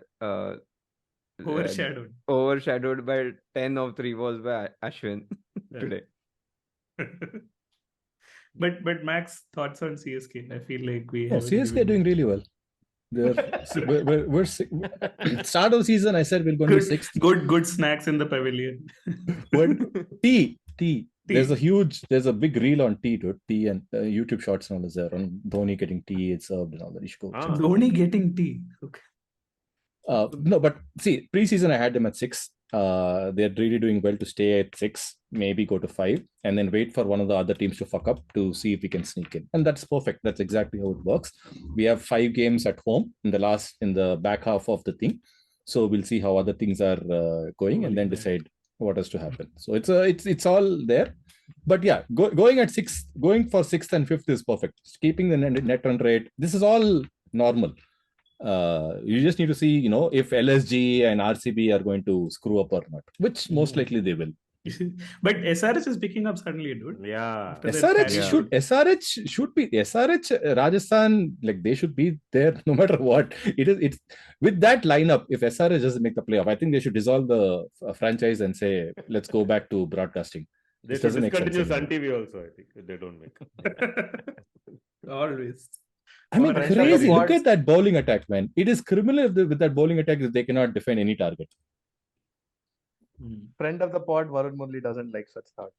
Overshadowed. by 10 of 3 balls by Ashwin Yeah. today. But Max, thoughts on CSK? I feel like we Oh, haven't CSK are given- doing really well. We're start of season. I said we're going to be sixth. good snacks in the pavilion. Tea. There's a big reel on tea, dude. Tea and YouTube shorts and all is there on Dhoni getting tea. It's served and all that. You should go check. Dhoni getting tea. Okay. No, but see, preseason I had them at 6. They're really doing well to stay at 6, maybe go to 5, and then wait for one of the other teams to fuck up to see if we can sneak in. And that's perfect. That's exactly how it works. We have 5 games at home in the back half of the thing. So we'll see how other things are going and then decide what has to happen. So it's all there. But yeah, going for 6th and 5th is perfect. Keeping the net run rate. This is all normal. You just need to see, if LSG and RCB are going to screw up or not, which most likely they will. But SRH is picking up suddenly, dude. Yeah. After that SRH should be Rajasthan, like they should be there no matter what. It's with that lineup. If SRH doesn't make the playoff, I think they should dissolve the franchise and say let's go back to broadcasting. They This should doesn't make sense discontinue Sun anymore. TV also, I think, if they don't make. Always. I mean, Friend of the crazy. Look pod. at that bowling attack, man. It is criminal with that bowling attack that they cannot defend any target. Friend of the pod, Varun Murli doesn't like such thoughts.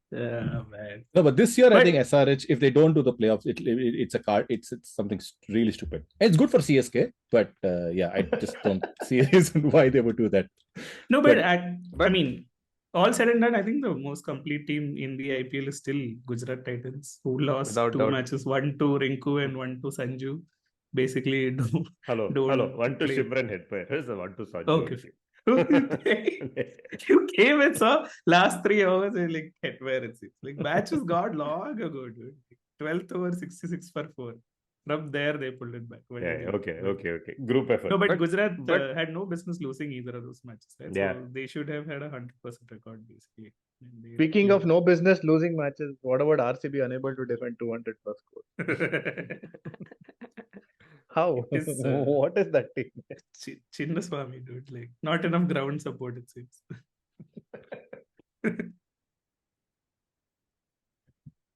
Yeah, man. No, but this year I But- think SRH, if they don't do the playoffs, it's a card. It's something really stupid. It's good for CSK, but yeah, I just don't see a reason why they would do that. No, But- I mean, all said and done, I think the most complete team in the IPL is still Gujarat Titans, who lost Without 2 doubt. matches, 1 to Rinku and 1 to Sanju. Basically, Hello. Don't One to play. Shimran Headpair. Here's the one to Sanju. Okay. You came and saw last 3 hours and like where it seems. Like matches got long ago, dude. 12th over 66 for 4. From there they pulled it back. Yeah, okay. Group effort. No, but But- Gujarat but- had no business losing either of those matches. Right? Yeah. So they should have had a 100% record basically. And they- Speaking of no business losing matches, what about RCB unable to defend 200 plus scores? How? It's, What is that team? Chinnaswamy, dude. Like not enough ground support, it seems.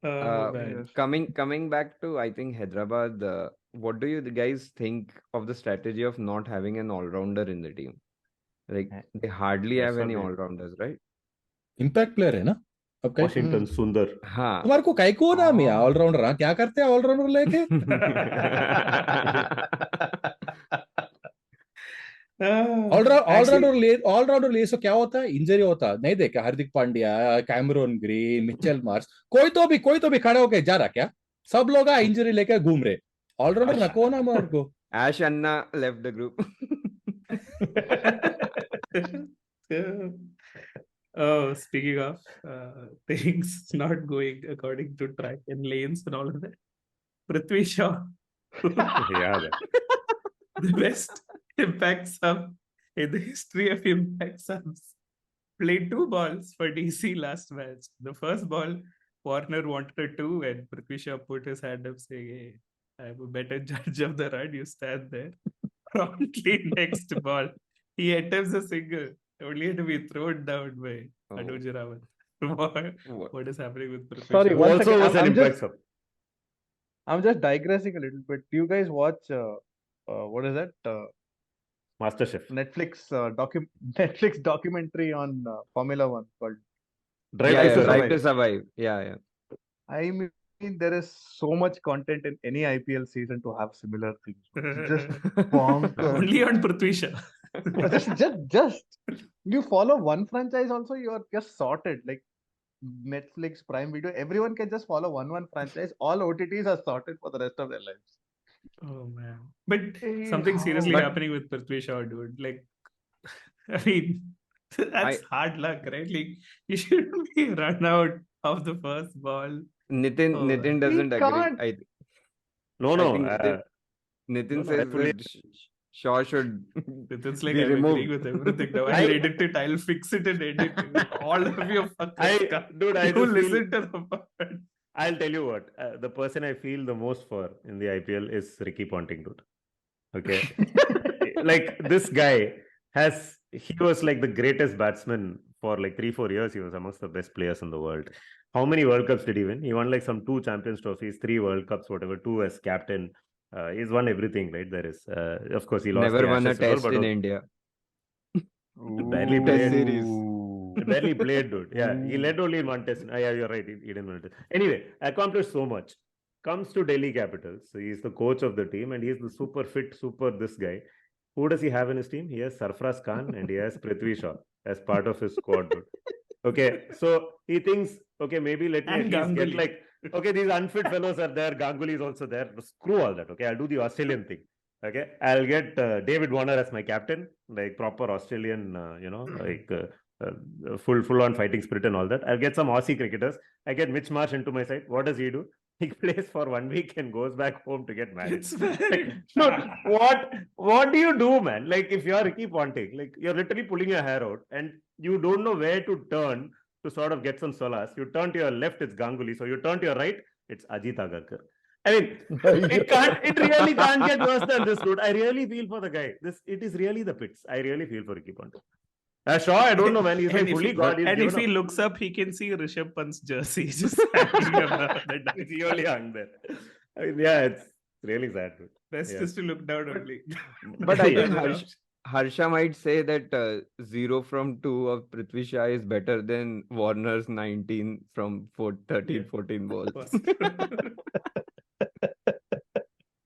Man. Coming back to, I think, Hyderabad, what do you guys think of the strategy of not having an all-rounder in the team? Like, they hardly Yes, have any agreed. all-rounders, right? Impact player है ना अब कहीं Washington Sundar. हाँ. तुम्हारे को काई को नाम है ऑलराउंडर हाँ क्या करते हैं ऑलराउंडर लेके ऑलराउंडर ले सो क्या होता है इंजरी होता है नहीं देखा Hardik Pandya Cameron Green Mitchell Marsh कोई तो भी खड़े होके जा रहा क्या सब लोग इंजरी लेके घूम रहे ऑलराउंडर ना कौन है हमारे को Ash Anna left the group. Oh, speaking of things not going according to track and lanes and all of that, Prithvi Shaw, Yeah. the best impact sub in the history of impact subs, played 2 balls for DC last match. The first ball, Warner wanted 2, and Prithvi Shaw put his hand up saying, "Hey, I'm a better judge of the run. You stand there." Promptly next ball, he attempts a single, only to be thrown down by Anuj Rawat. What is happening with Prithvi Sorry, Shaw? one Also second. was an I'm impact just- sub. I'm just digressing a little bit. Do you guys watch what is that MasterChef. Netflix documentary on Formula One called Drive Yeah, to yeah, Survive. Drive to Survive. Yeah. I mean, there is so much content in any IPL season to have similar things. It's just bonkers. Only on Prithvi Shaw. just you follow one franchise also, you are just sorted. Like Netflix, Prime Video, everyone can just follow one franchise. All OTTs are sorted for the rest of their lives. Oh man. But Hey, something how? seriously But- happening with Prithvi Shaw, dude. Like, I mean, that's hard luck, right? Like, you shouldn't be run out of the first ball. Nitin Oh, Nitin he doesn't agree. can't. I No. think Nitin no, says I fully- that Shaw should It's like be I'm agreeing removed. with everything now. I'll edit it. I'll fix it and edit it. All of you fuckers. Dude, I you just listen feel, to the pod. I'll tell you what, the person I feel the most for in the IPL is Ricky Ponting, dude. Okay. Like this guy he was like the greatest batsman for like 3-4 years. He was amongst the best players in the world. How many World Cups did he win? He won like some 2 Champions trophies, 3 World Cups, whatever, 2 as captain. He's won everything, right? There is, of course, he lost never the won a Ashes and all, test but in India. barely Test played. series. He barely played, dude. Yeah, he led only in 1 test. Yeah, you're right. He didn't win a test. Anyway, accomplished so much. Comes to Delhi Capitals. So he's the coach of the team and he's the super fit, super this guy. Who does he have in his team? He has Sarfraz Khan and he has Prithvi Shaw as part of his squad, dude. Okay, so he thinks, okay, maybe let me And at least get Ganguly. like, okay, these unfit fellows are there. Ganguly is also there. Screw all that. Okay, I'll do the Australian thing. Okay, I'll get David Warner as my captain, like proper Australian, full on fighting spirit and all that. I'll get some Aussie cricketers. I get Mitch Marsh into my side. What does he do? He plays for 1 week and goes back home to get married. It's very Like, what do you do, man? Like if you're Ricky Ponting, like you're literally pulling your hair out and you don't know where to turn to sort of get some solace. You turn to your left, it's Ganguly. So you turn to your right, it's Ajit Agarkar. I mean, it really can't get worse than this, dude. I really feel for the guy. It is really the pits. I really feel for Ricky Ponting. Sure, I don't know, man. He's like fully God. And if he looks up, he can see Rishabh Pant's jersey just hanging above the dice. He only hung there. I mean, yeah, it's really sad, dude. Best Yeah. is to look down only. But I think Yeah. Harsha might say that 0 from 2 of Prithvi Shaw is better than Warner's 19 from 13, 14 balls. For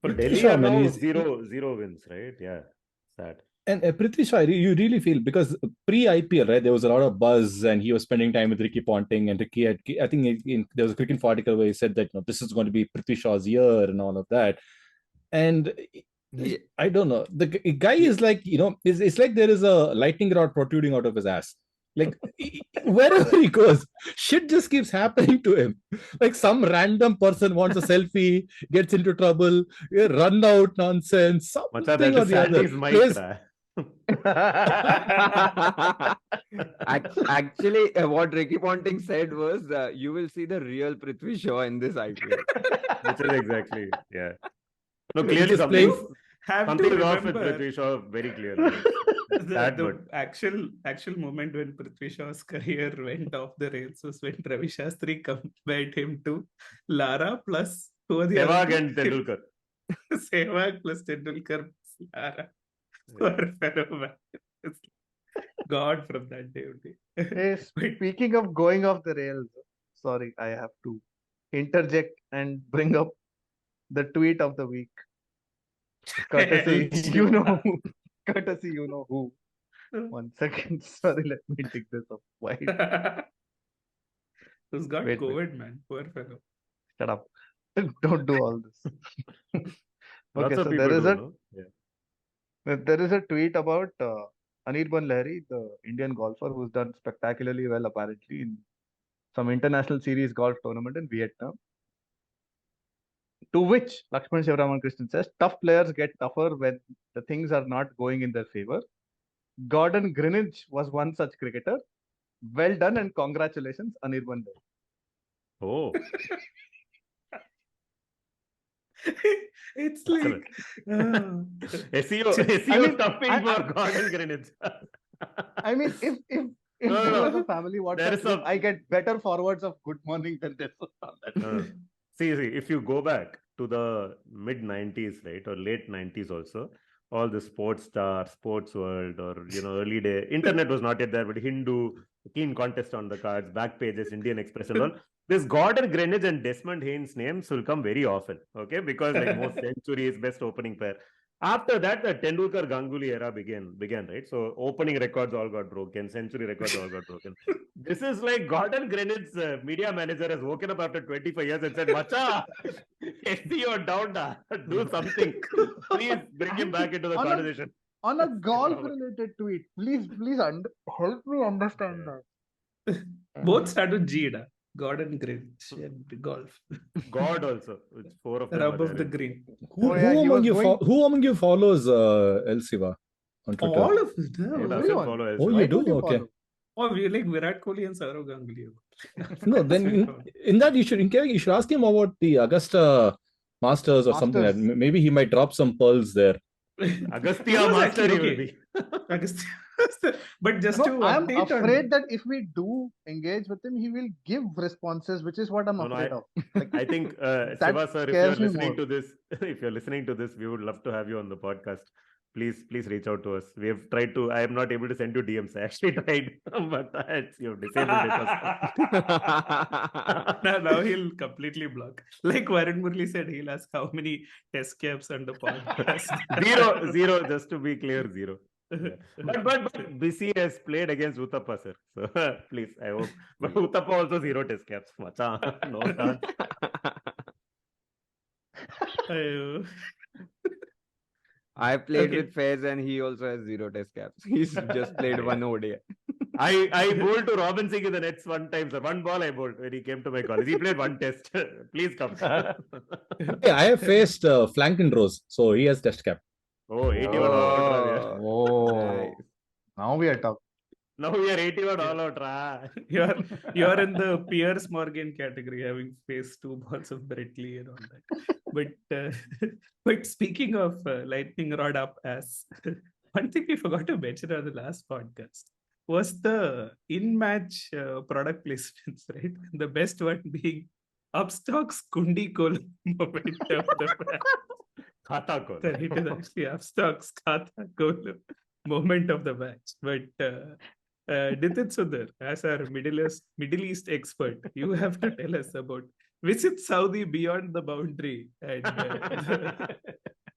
Prithvi Delhi, Shaw, are man, now he's- zero wins, right? Yeah, sad. And Prithvi Shaw, you really feel, because pre-IPL, right, there was a lot of buzz and he was spending time with Ricky Ponting, and Ricky had, I think there was a Cricket article where he said that this is going to be Prithvi Shaw's year and all of that. And Yeah. I don't know, the guy is like, it's like there is a lightning rod protruding out of his ass. Like wherever he goes, shit just keeps happening to him. Like some random person wants a selfie, gets into trouble, run out nonsense, something Macha, that or is the other. Sandy's mic, Plays- ra. Actually, what Ricky Ponting said was, you will see the real Prithvi Shaw in this IPL. Which is exactly, yeah. No, He's clearly just something's, playing- Have to something is off with remember Prithvi Shaw very clearly. That the good. actual moment when Prithvi Shaw's career went off the rails was when Ravi Shastri compared him to Lara plus who are the other Sehwag two? and Tendulkar. Sehwag plus Tendulkar plus Lara. Yeah. Poor fellow, man. It's God from that day only. Hey, speaking of going off the rails, sorry, I have to interject and bring up the tweet of the week. Courtesy, you know who. Courtesy, you know who. 1 second. Sorry, let me dig this up. Why? Who's got Wait. COVID, man? Poor fellow. Shut up. Don't do all this. Lots Okay, of so people there is do, a no? Yeah. there is a tweet about Anirban Lahiri, the Indian golfer who's done spectacularly well apparently in some international series golf tournament in Vietnam. To which Lakshman Shivaraman says, tough players get tougher when the things are not going in their favor. Gordon Greenidge was one such cricketer. Well done and congratulations, Anirban Lahiri. Oh, It's like SEO stuffing I- for Gordon Greenidge. I mean, if No, there no. was a family There WhatsApp is group, a- I get better forwards of good morning than this on that. See, if you go back, to the mid 90s, right, or late 90s also, all the Sports Star, Sports World, or early day internet was not yet there, but Hindu, Keen Contest on the cards, Back Pages, Indian Express, and all. This Gordon Greenidge and Desmond Haynes names will come very often, okay, because like most centuries, best opening pair. After that, the Tendulkar Ganguly era began, right? So opening records all got broken, century records all got broken. This is like Gordon Greenidge's media manager has woken up after 25 years and said, Macha, SEO down, do something. Please bring him back into the conversation. On a golf-related tweet, please help me understand that. Both start with G, da. Gordon Greenidge and golf. God also. It's 4 of them. Rub of the green. Who among you follows El Siva on Twitter? All of us. Follow Oh, you do? Okay. Oh, we like Virat Kohli and Saurav Ganguly. No, then in that you should ask him about the Augusta Masters or something. Like that. Maybe he might drop some pearls there. Agastya Master he will be. But just I'm afraid that if we do engage with him, he will give responses, which is what I'm afraid of. Like, I think Shiva sir, if you're listening to this, we would love to have you on the podcast. Please reach out to us. We have tried to. I am not able to send you DMs. I actually tried, but you've disabled it. Now he'll completely block. Like Varun Murli said, he'll ask how many test caps on the podcast. Zero. Just to be clear, 0. Yeah. But BC has played against Uthappa, sir. So please, I hope. But Uthappa also 0 test caps. Macha, no chance. I played with Faiz and he also has 0 test caps. He's just played 1 ODI. I bowled to Robin Singh in the nets one time, sir. 1 ball I bowled when he came to my college. He played 1 test. Please come. I have faced Flankenrose, so he has test cap. Oh, 81 all out. Oh, now we are talking. Now we are 81 all out. You're in the Piers Morgan category, having faced 2 balls of Brett Lee and all that. But speaking of lightning rod up ass, one thing we forgot to mention on the last podcast was the in-match product placements, right? The best one being Upstock's Kundi Kola moment of the match. Khata Kola. It is actually Upstock's Khata Kola moment of the match. But Nitin Sundar, as our Middle East expert, you have to tell us about Visit Saudi Beyond the Boundary and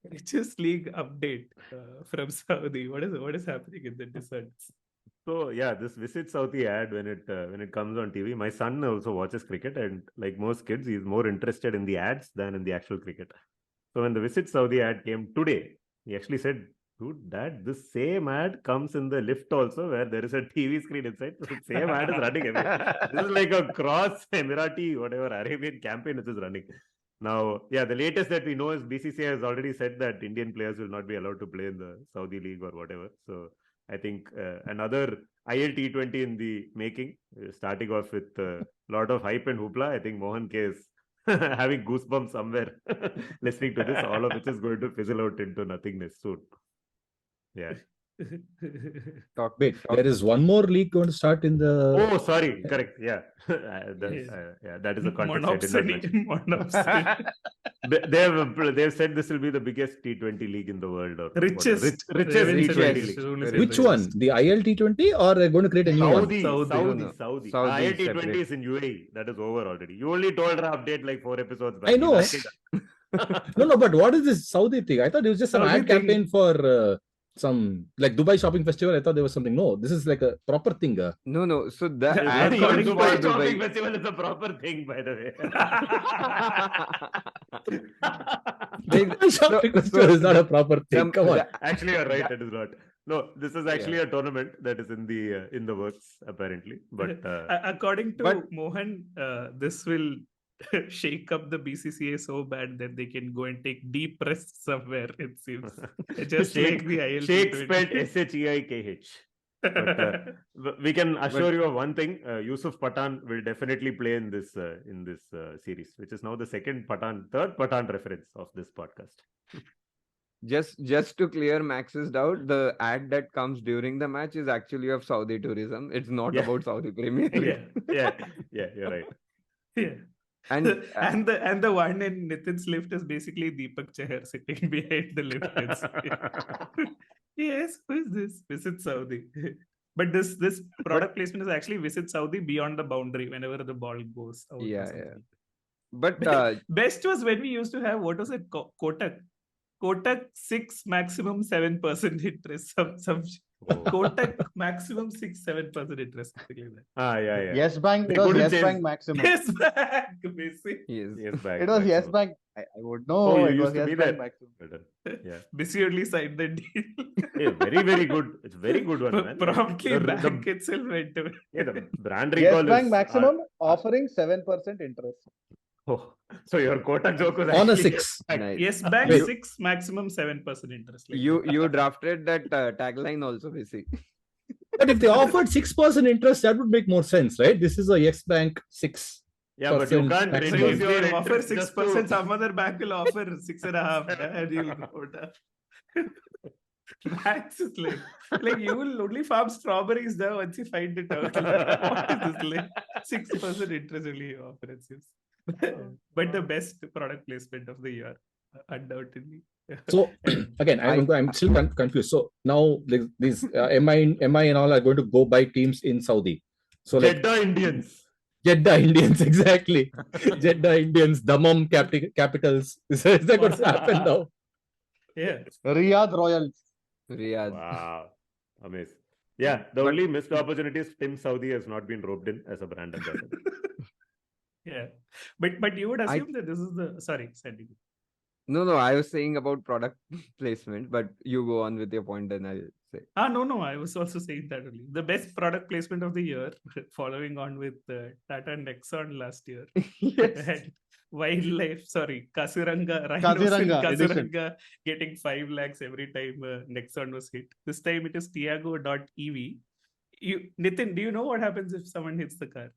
Richest League update from Saudi. What is happening in the deserts? So yeah, this Visit Saudi ad when it comes on TV, my son also watches cricket, and like most kids, he's more interested in the ads than in the actual cricket. So when the Visit Saudi ad came today, he actually said, "Dude, Dad, this same ad comes in the lift also, where there is a TV screen inside. So the same ad is running everywhere. This is like a cross Emirati, whatever Arabian campaign which is running." Now, yeah, the latest that we know is BCCI has already said that Indian players will not be allowed to play in the Saudi League or whatever. So I think another ILT20 in the making, starting off with a lot of hype and hoopla. I think Mohan K is having goosebumps somewhere listening to this, all of which is going to fizzle out into nothingness soon. Yeah. There is one more league going to start in the... Oh, sorry. Correct. Yeah. That is a context I did not mention. They've said this will be the biggest T20 league in the world. Or richest T20 league. Which one? The ILT20 or they're going to create a new one? Saudi. ILT20 is in UAE. That is over already. You only told her update like 4 episodes back. I know. No, but what is this Saudi thing? I thought it was just some ad campaign for... some like Dubai Shopping Festival. I thought there was something. No, this is like a proper thing. No. So the ad Dubai Shopping Festival is a proper thing, by the way. Dubai Shopping Festival is not a proper thing. Come on. Actually, you're right. It is not. No, this is actually a tournament that is in the works apparently. But according to Mohan, this will shake up the BCCA so bad that they can go and take deep rests somewhere, it seems. Just like the ILT. Shake spelled SHEIKH. But we can assure you of one thing: Yusuf Pathan will definitely play in this series, which is now the third Pathan reference of this podcast. Just to clear Max's doubt, the ad that comes during the match is actually of Saudi tourism. It's not about Saudi Premier League. Yeah, you're right. Yeah. And and the one in Nitin's lift is basically Deepak Chahar sitting behind the lift. Yes, who is this? Visit Saudi. But this product placement is actually visit Saudi beyond the boundary whenever the ball goes out. Yeah, or yeah. something. But Best was when we used to have, what was it? Kotak. Kotak 6 maximum 7% interest. Some Oh. Kotak maximum 6-7% interest. Something like that. Yeah. Yes Bank. They It was couldn't Yes change- Bank maximum. Yes, back, basic. yes. Yes, back. It was Yes maximum. Bank. I would know. Oh, you it used was to Yes be Bank there. maximum. Better. Yeah. Busy only signed the deal. Yeah, very good. It's very good one, man. Promptly The- bank the- itself went away. Yeah, the brand Yes recall Bank is maximum offering 7% interest. Oh, so your Kotak joke was On a actually 6. Nice. Yes, bank Wait. 6 maximum 7% interest. Like You drafted that tagline also, Visi. But if they offered 6% interest, that would make more sense, right? This is a Yes Bank 6. Yeah, but you can't maximum. So reduce if your they offer interest just 6%, to- some other bank will offer 6.5%, and you'll go down. Max is like you will only farm strawberries there once you find it out. What is this like 6% interest only you offer? It seems. But the best product placement of the year, undoubtedly. So again, I'm still confused. So now these MI and all are going to go buy teams in Saudi. So like Jeddah Indians. Jeddah Indians, exactly. Jeddah Indians, Dammam Capitals. Is that going to happen now? Yeah. Riyadh Royals. Riyadh. Wow. Amazing. Yeah, the only missed opportunity is Tim Saudi has not been roped in as a brand ambassador. Yeah. But you would assume that this is the Sandy. No, I was saying about product placement, but you go on with your point, then I'll say. No, I was also saying that only. The best product placement of the year, following on with Tata Nexon last year. Yes. Had Kaziranga, rhinos in Kaziranga edition. Kaziranga getting 5 lakhs every time Nexon was hit. This time it is Tiago.ev. Nitin, do you know what happens if someone hits the car?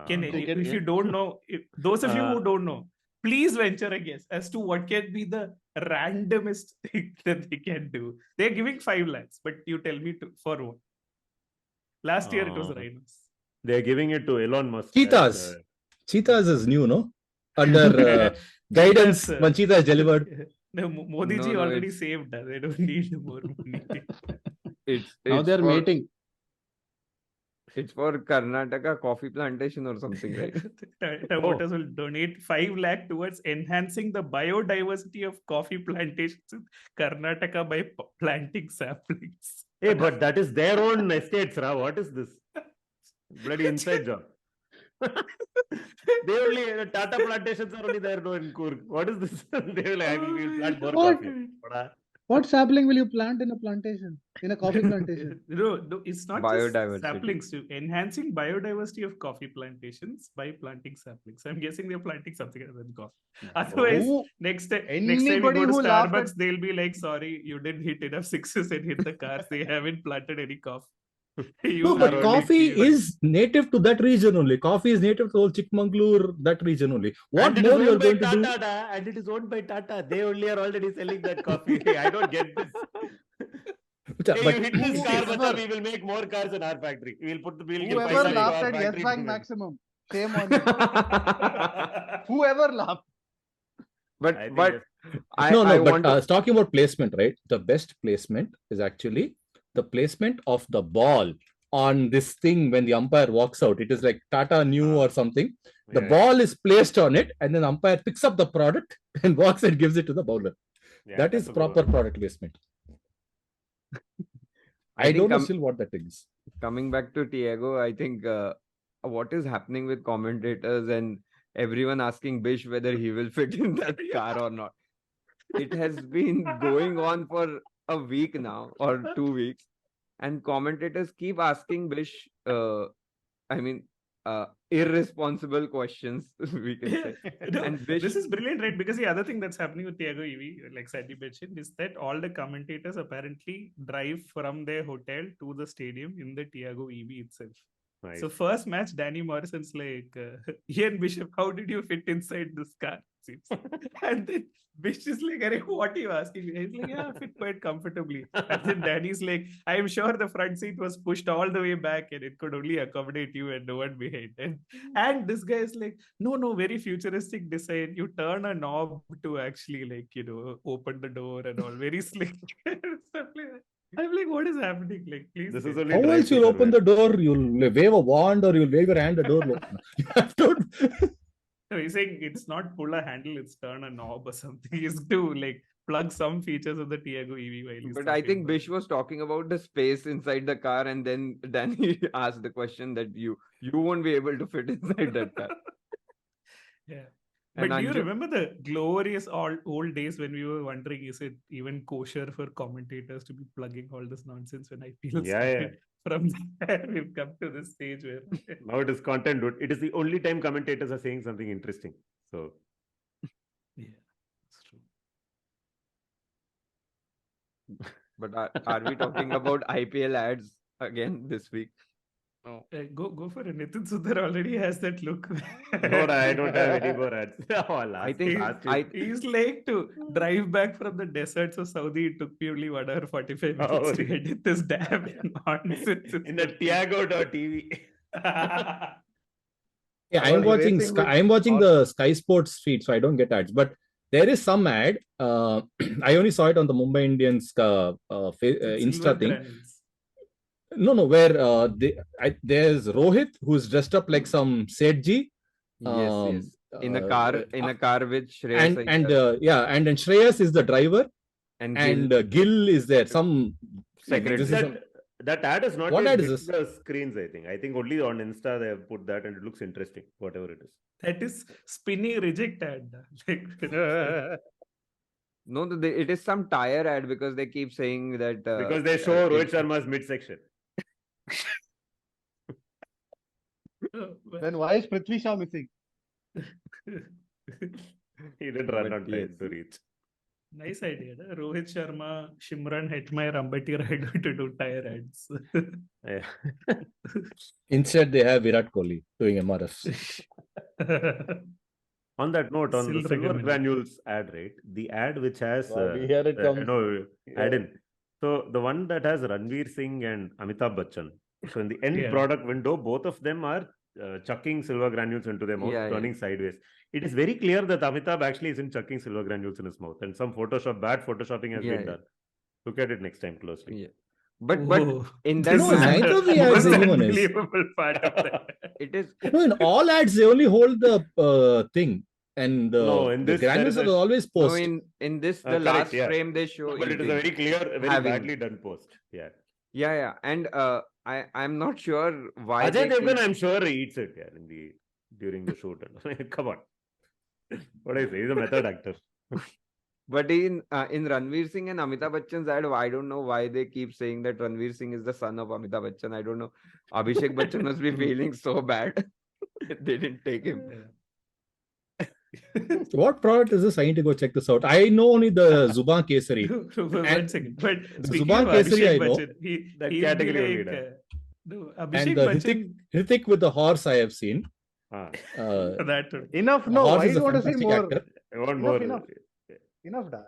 If you don't know, those of you who don't know, please venture a guess as to what can be the randomest thing that they can do. They're giving 5 lakhs, but you tell me for what? Last year it was rhinos. They're giving it to Elon Musk. Cheetahs. Cheetahs is new, no? Under guidance, Cheetahs, when Cheetah is delivered. No, Modi ji No, already saved us. They don't need more money. Now they're mating. It's for Karnataka coffee plantation or something, right? Voters will donate 5 lakh towards enhancing the biodiversity of coffee plantations in Karnataka by planting saplings. Hey, but that is their own estates, Ra. What is this? Bloody inside job. They only Tata plantations are only there in Coorg. What is this? They will like, we'll plant more What? coffee. What sapling will you plant in a plantation? In a coffee plantation? No, it's not Biodiversity. just saplings. Enhancing biodiversity of coffee plantations by planting saplings. I'm guessing they're planting something other than coffee. Otherwise, Who- next time you anybody go to who laughed Starbucks, at- they'll be like, "Sorry, you didn't hit enough sixes and hit the cars. They haven't planted any coffee." No, but coffee is native to that region only. Coffee is native to all Chikmagalur, that region only. What more you are going to do? And it is owned by Tata. They only are already selling that coffee. I don't get this. Hey, But you hit this car, whoever- Bacha, we will make more cars in our factory. We'll put the bill. Whoever laughed at Yes Bank maximum, shame on you. Whoever laughed. But I think but yes. I want to talking about placement, right? The best placement is actually the placement of the ball on this thing when the umpire walks out. It is like Tata New or something. The Yeah. ball is placed on it, and then umpire picks up the product and walks and gives it to the bowler. Yeah, That is that's a good proper one. product placement. I I think don't know I'm- still what that is. coming back to Tiago, I think what is happening with commentators and everyone asking Bish whether he will fit in that car or not. It has been going on for a week now or 2 weeks, and commentators keep asking Bish, irresponsible questions, we can say. No, And Bish- this is brilliant, right? Because the other thing that's happening with Tiago EV, like Sandy mentioned, is that all the commentators apparently drive from their hotel to the stadium in the Tiago EV itself. Nice. So first match, Danny Morrison's like, Ian Bishop, how did you fit inside this car? seems. And then Bish is like, "Arey, what are you asking me?" He's like, "Yeah, I fit quite comfortably." And then Danny's like, "I am sure the front seat was pushed all the way back and it could only accommodate you and no one behind." And this guy is like, "No, very futuristic design. You turn a knob to actually open the door and all, very slick." Stuff like that. I'm like, what is happening? Like, please. This is only How Drive else to you'll open Survive. the door? You'll wave a wand or you'll wave your hand, the door will open. You have to. No, he's saying it's not pull a handle, it's turn a knob or something. He's to plug some features of the Tiago EV while he's But I talking think about Bish it. was talking about the space inside the car, and then Danny asked the question that you won't be able to fit inside that car. Yeah. And But do you Anju- remember the glorious old days when we were wondering, is it even kosher for commentators to be plugging all this nonsense when IPL Yeah, started? From there, we've come to this stage where Now it is content, dude. It is the only time commentators are saying something interesting. So yeah, it's true. But are we talking about IPL ads again this week? No. Go for it. Nitin Sundar already has that look. no, I don't have any more ads. I think He's like, to drive back from the deserts of Saudi, it took me only 1 hour 45 minutes Oh, to really? edit this damn nonsense. in the Tiago.tv. Yeah, I I'm was watching racing with I'm watching all- the Sky Sports feed, so I don't get ads. But there is some ad. I only saw it on the Mumbai Indians Insta thing. No, where there's Rohit who's dressed up like some Sethji. Yes. In a car with Shreyas and Iyer and then Shreyas is the driver, and and Gill. Gill is there. Some Secretary. this is some- That ad is not What yet ad is hit this? the screens, I think. I think only on Insta they have put that and it looks interesting, whatever it is. That is spinning reject ad. No, it is some tire ad because they keep saying that Because they show Rohit it- Sharma's midsection. Then why is Prithvi Shaw missing? He didn't run But on time yes. to reach. Nice idea. No? Rohit Sharma, Shimran Hetmeyer, Ambati are going to do tire ads. Yeah. instead they have Virat Kohli doing MRFs. On that note, on the Still silver recommend. granules ad, right? The ad which has Here it comes. add in. So the one that has Ranveer Singh and Amitabh Bachchan. So in the end Yeah. product window, both of them are chucking silver granules into their mouth, Yeah, turning sideways. It is very clear that Amitabh actually isn't chucking silver granules in his mouth, and some bad photoshopping has been done. Look at it next time closely. Yeah. But Oh, in that No, this is neither the of the ads most anyone is. unbelievable part of that. it is No, in all ads they only hold the thing, and No, in the this, there granules is are always no post. in this the correct, last yeah. frame they show But it is a eating. very clear, very Having- badly done post. Yeah. Yeah, and I'm not sure why Ajay they Devgan, keep- I'm sure he eats it during the shoot. Come on. What I say, he's a method actor. But in Ranveer Singh and Amitabh Bachchan's ad, I don't know why they keep saying that Ranveer Singh is the son of Amitabh Bachchan. I don't know. Abhishek Bachchan must be feeling so bad. They didn't take him. What product is this? I need to go check this out. I know only the Zuban Kesari. One And second. But the speaking Zuban of Kesari I Abhishek know. Bachchan, That he'll category be only like, done. no, And Abhishek the Bachchan. Hrithik with the horse I have seen. Ah, That one. Enough. No, horse why is do a you want to see fantastic more? actor. I want Enough, more. enough. Enough, da.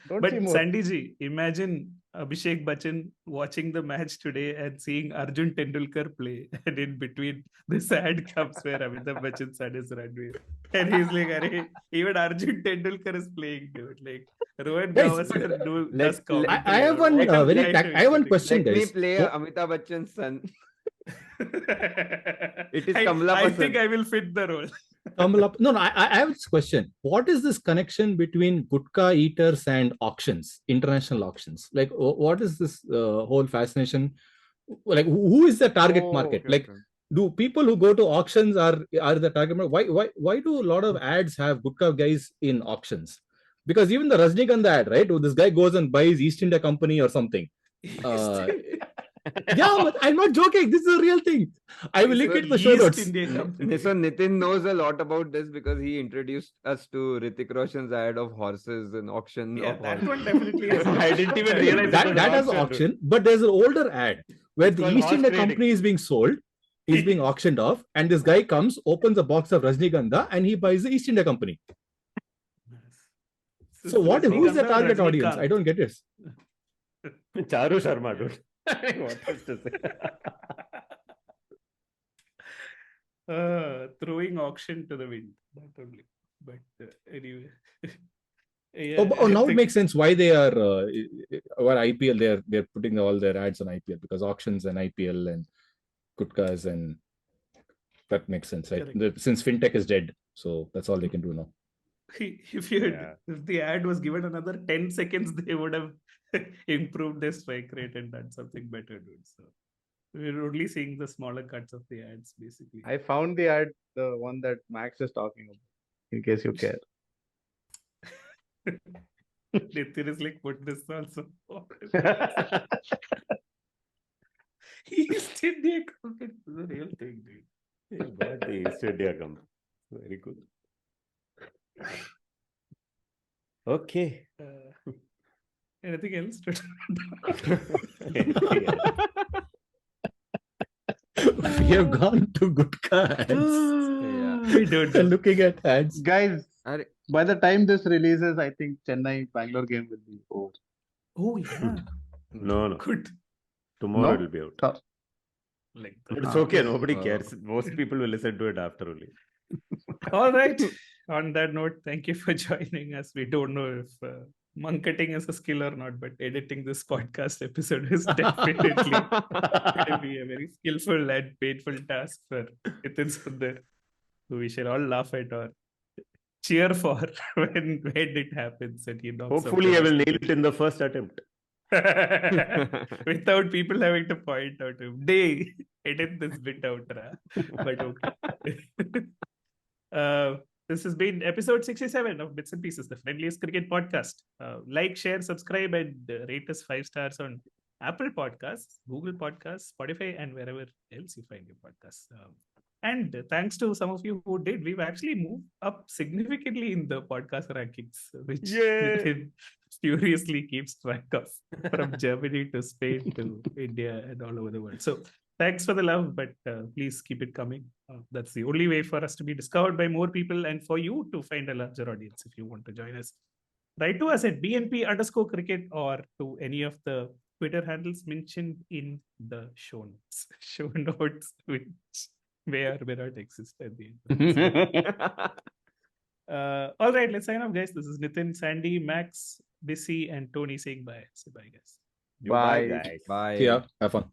Don't But see more. Sandy ji, imagine Abhishek Bachchan watching the match today and seeing Arjun Tendulkar play, and in between this ad comes where Amitabh Bachchan's son is Ranveer, and he's like, "Arey, even Arjun Tendulkar is playing, dude." Like Rohan Guys, Gavaskar does let- commentary. I have one Let him very try to I have one explain. question, Let me guys. play What- Amitabh Bachchan's son. It is Kamala I Pasand. think I will fit the role. No, I have this question. What is this connection between gutka eaters and auctions, international auctions? Like, what is this whole fascination? Like, who is the target Oh, market? okay, Like, okay. do people who go to auctions are the target market? Why do a lot of ads have gutka guys in auctions? Because even the Rajnikant ad, right? This guy goes and buys East India Company or something. Yeah, but I'm not joking. This is a real thing. I will link it in the show East notes. India Company. So Nitin knows a lot about this because he introduced us to Hrithik Roshan's ad of horses and auction Yeah, of that horses. one definitely is. I didn't even realize That it was that has auction, auction, but there's an older ad where It's the called East horse India trading. Company is being sold, is being auctioned off, and this guy comes, opens a box of Rajnigandha, and he buys the East India Company. So what? Who's the Rajnikant or target audience? Rajnikant? I don't get it. Charu Sharma, dude. What else to say? Throwing auction to the wind. That only. But anyway. Yeah, Now it think- makes sense why they are IPL. They're putting all their ads on IPL because auctions and IPL and Kutkas, and that makes sense, right? Correct. Since fintech is dead, so that's all they can do now. if Yeah. the ad was given another 10 seconds, they would have improved their strike rate and done something better, dude. So we're only seeing the smaller cuts of the ads, basically. I found the ad, the one that Max is talking about, in case you care. Nitin is like, put this also. East India Company is the real thing, dude. He bought the East India Company. Very good. Okay. Anything else? We have gone to Gutka ads. Yeah. We don't know. Looking at ads. Guys, Are- by the time this releases, I think Chennai-Bangalore game will be over. Oh, yeah. No. Good. Tomorrow No? it'll be out. So- Like But that. it's okay. Nobody Uh, cares. Most people will listen to it after only. All right. On that note, thank you for joining us. We don't know if monketing is a skill or not, but editing this podcast episode is definitely going to be a very skillful and painful task for Nitin Sundar, who we shall all laugh at or cheer for when it happens. And he knocks out Hopefully, the I will last nail it in the first attempt. without people having to point out him. They edit this bit out, but okay. This has been episode 67 of Bits and Pieces, the friendliest cricket podcast. Like, share, subscribe, and rate us 5 stars on Apple Podcasts, Google Podcasts, Spotify, and wherever else you find your podcasts. And thanks to some of you who did, we've actually moved up significantly in the podcast rankings, which Yay! Nitin furiously keeps track of, from Germany to Spain to India and all over the world. So thanks for the love, but please keep it coming. That's the only way for us to be discovered by more people and for you to find a larger audience if you want to join us. Write to us at BNP_cricket or to any of the Twitter handles mentioned in the show notes. Show notes which may or may not exist at the end. All right, let's sign off, guys. This is Nitin, Sandy, Max, Bissy, and Tony saying bye. Say bye, guys. Goodbye, Bye. guys. Bye. Yeah, have fun.